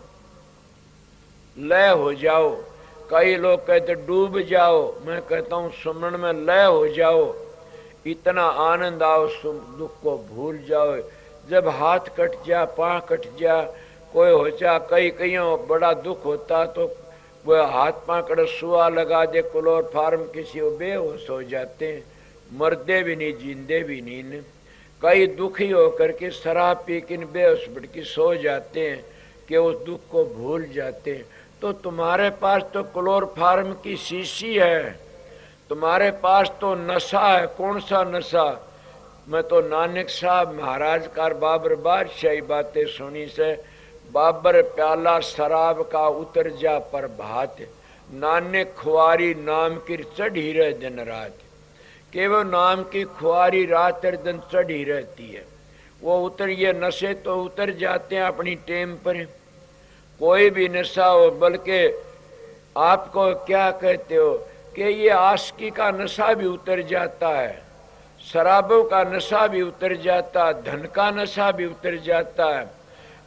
लय हो जाओ। कई लोग कहते डूब जाओ, मैं कहता हूँ सुमरण में लय हो जाओ, इतना आनंद आओ, दुख को भूल जाओ। जब हाथ कट जा, पांव कट जा, कोई हो जा, कईयों बड़ा दुख होता तो वह हाथ पांव कट सुआ लगा दे, क्लोरोफार्म किसी बेहोश हो जाते, मरदे भी नहीं जींदे भी नहीं। कई दुखी होकर के शराब पी के बेहोश भटकी सो जाते हैं कि उस दुख को भूल जाते हैं। तो तुम्हारे पास तो क्लोरोफार्म की शीशी है, तुम्हारे पास तो नशा है। कौन सा नशा? मैं तो नानक साहब महाराज का बाबर बादशाही बातें सुनी से, बाबर प्याला शराब का उतर जा पर भात, नानक खुआरी नाम की चढ़ी रहे दिन रात। केवल नाम की खुआरी रात और दिन चढ़ी रहती है, वो उतर, ये नशे तो उतर जाते हैं अपनी टेम पर। कोई भी नशा हो, बल्कि आपको क्या कहते हो कि ये आशिकी का नशा भी उतर जाता है, शराबों का नशा भी उतर जाता है, धन का नशा भी उतर जाता है,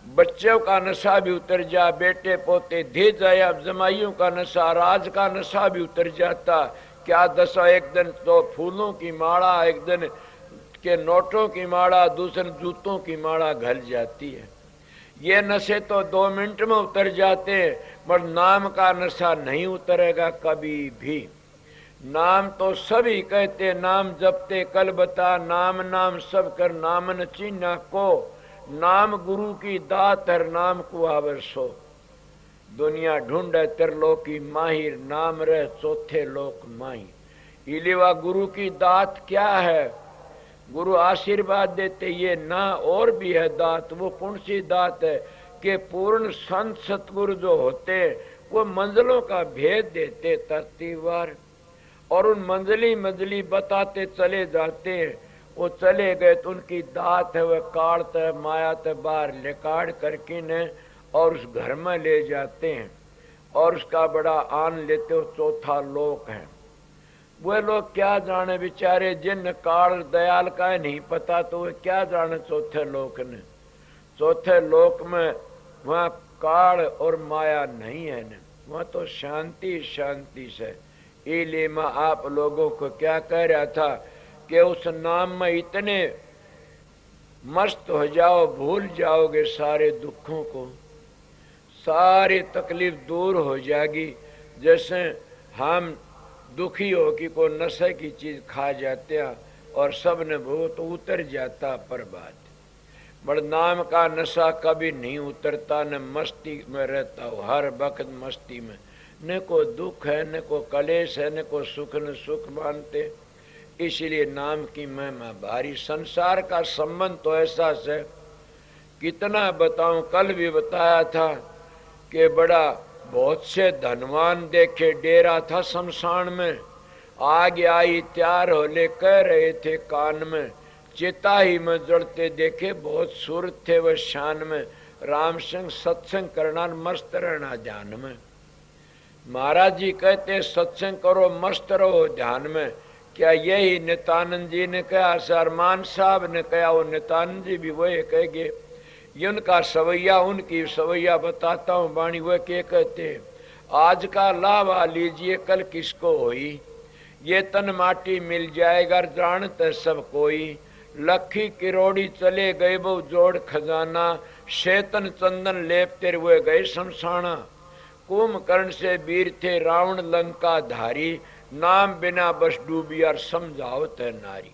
बच्चों का नशा भी उतर जा, बेटे पोते दे जाए, जमाइयों का नशा, राज का नशा भी उतर जाता। क्या दशा, एक दिन तो फूलों की माला, एक दिन के नोटों की माला, दूसरे जूतों की माला घल जाती है। ये नशे तो 2 मिनट में उतर जाते हैं, पर नाम का नशा नहीं उतरेगा कभी भी। नाम तो सभी कहते, नाम जपते कल बता, नाम नाम सब कर नामन चिन्ह को, नाम गुरु की दात हर नाम को आवरसो। दुनिया ढूंढे त्रिलोकी माहिर, नाम रह चौथे लोक माही। इलेवा गुरु की दात क्या है? गुरु आशीर्वाद देते, ये ना और भी है दात। वो कौन सी दात है? कि पूर्ण संत सतगुरु जो होते वो मंजिलों का भेद देते तरतीबवार, और उन मंजली बताते चले जाते हैं। वो चले गए तो उनकी दात है वह काढ़ते मायाते बाहर निकाल करके ने और उस घर में ले जाते हैं और उसका बड़ा आन लेते हो। चौथा लोक है। वे लोग क्या जाने बेचारे, जिन काल दयाल का नहीं पता तो वे क्या जाने चौथे लोक ने। चौथे लोक में वहां काल और माया नहीं है न, वहां तो शांति शांति से। इसलिए मैं आप लोगों को क्या कह रहा था कि उस नाम में इतने मस्त हो जाओ, भूल जाओगे सारे दुखों को, सारी तकलीफ दूर हो जाएगी। जैसे हम दुखी हो कि कोई नशे की चीज खा जाते हैं और सब ने भूत उतर जाता पर बात, बड़ नाम का नशा कभी नहीं उतरता, न मस्ती में रहता हो, हर वक्त मस्ती में। न को दुख है, न को कलेश है, न को सुख न सुख मानते। इसलिए नाम की महिमा भारी। संसार का संबंध तो ऐसा है, कितना बताऊं। कल भी बताया था कि बड़ा बहुत से धनवान देखे, डेरा था शमशान में, आगे आई तैयार हो ले कह रहे थे कान में, चिता ही में जड़ते देखे बहुत सूरत थे वह शान में, राम संग सत्संग करना मस्त रहना ध्यान में। महाराज जी कहते सत्संग करो मस्त रहो ध्यान में। क्या यही नित्यानंद जी ने कहा, सरमान साहब ने कहा, वो नित्यानंद जी भी वही कहेंगे। ये उनका सवैया, उनकी सवैया बताता हूँ वाणी। वह क्या कहते, आज का लावा लीजिए कल किसको होई, ये तन माटी मिल जाएगा जानते सब कोई। लखी किरोड़ी चले गए वो जोड़ खजाना, शेतन चंदन लेपते हुए गए शमशाना। कुंभकर्ण से वीर थे रावण लंका धारी, नाम बिना बस डूबी और समझाओ ते नारी।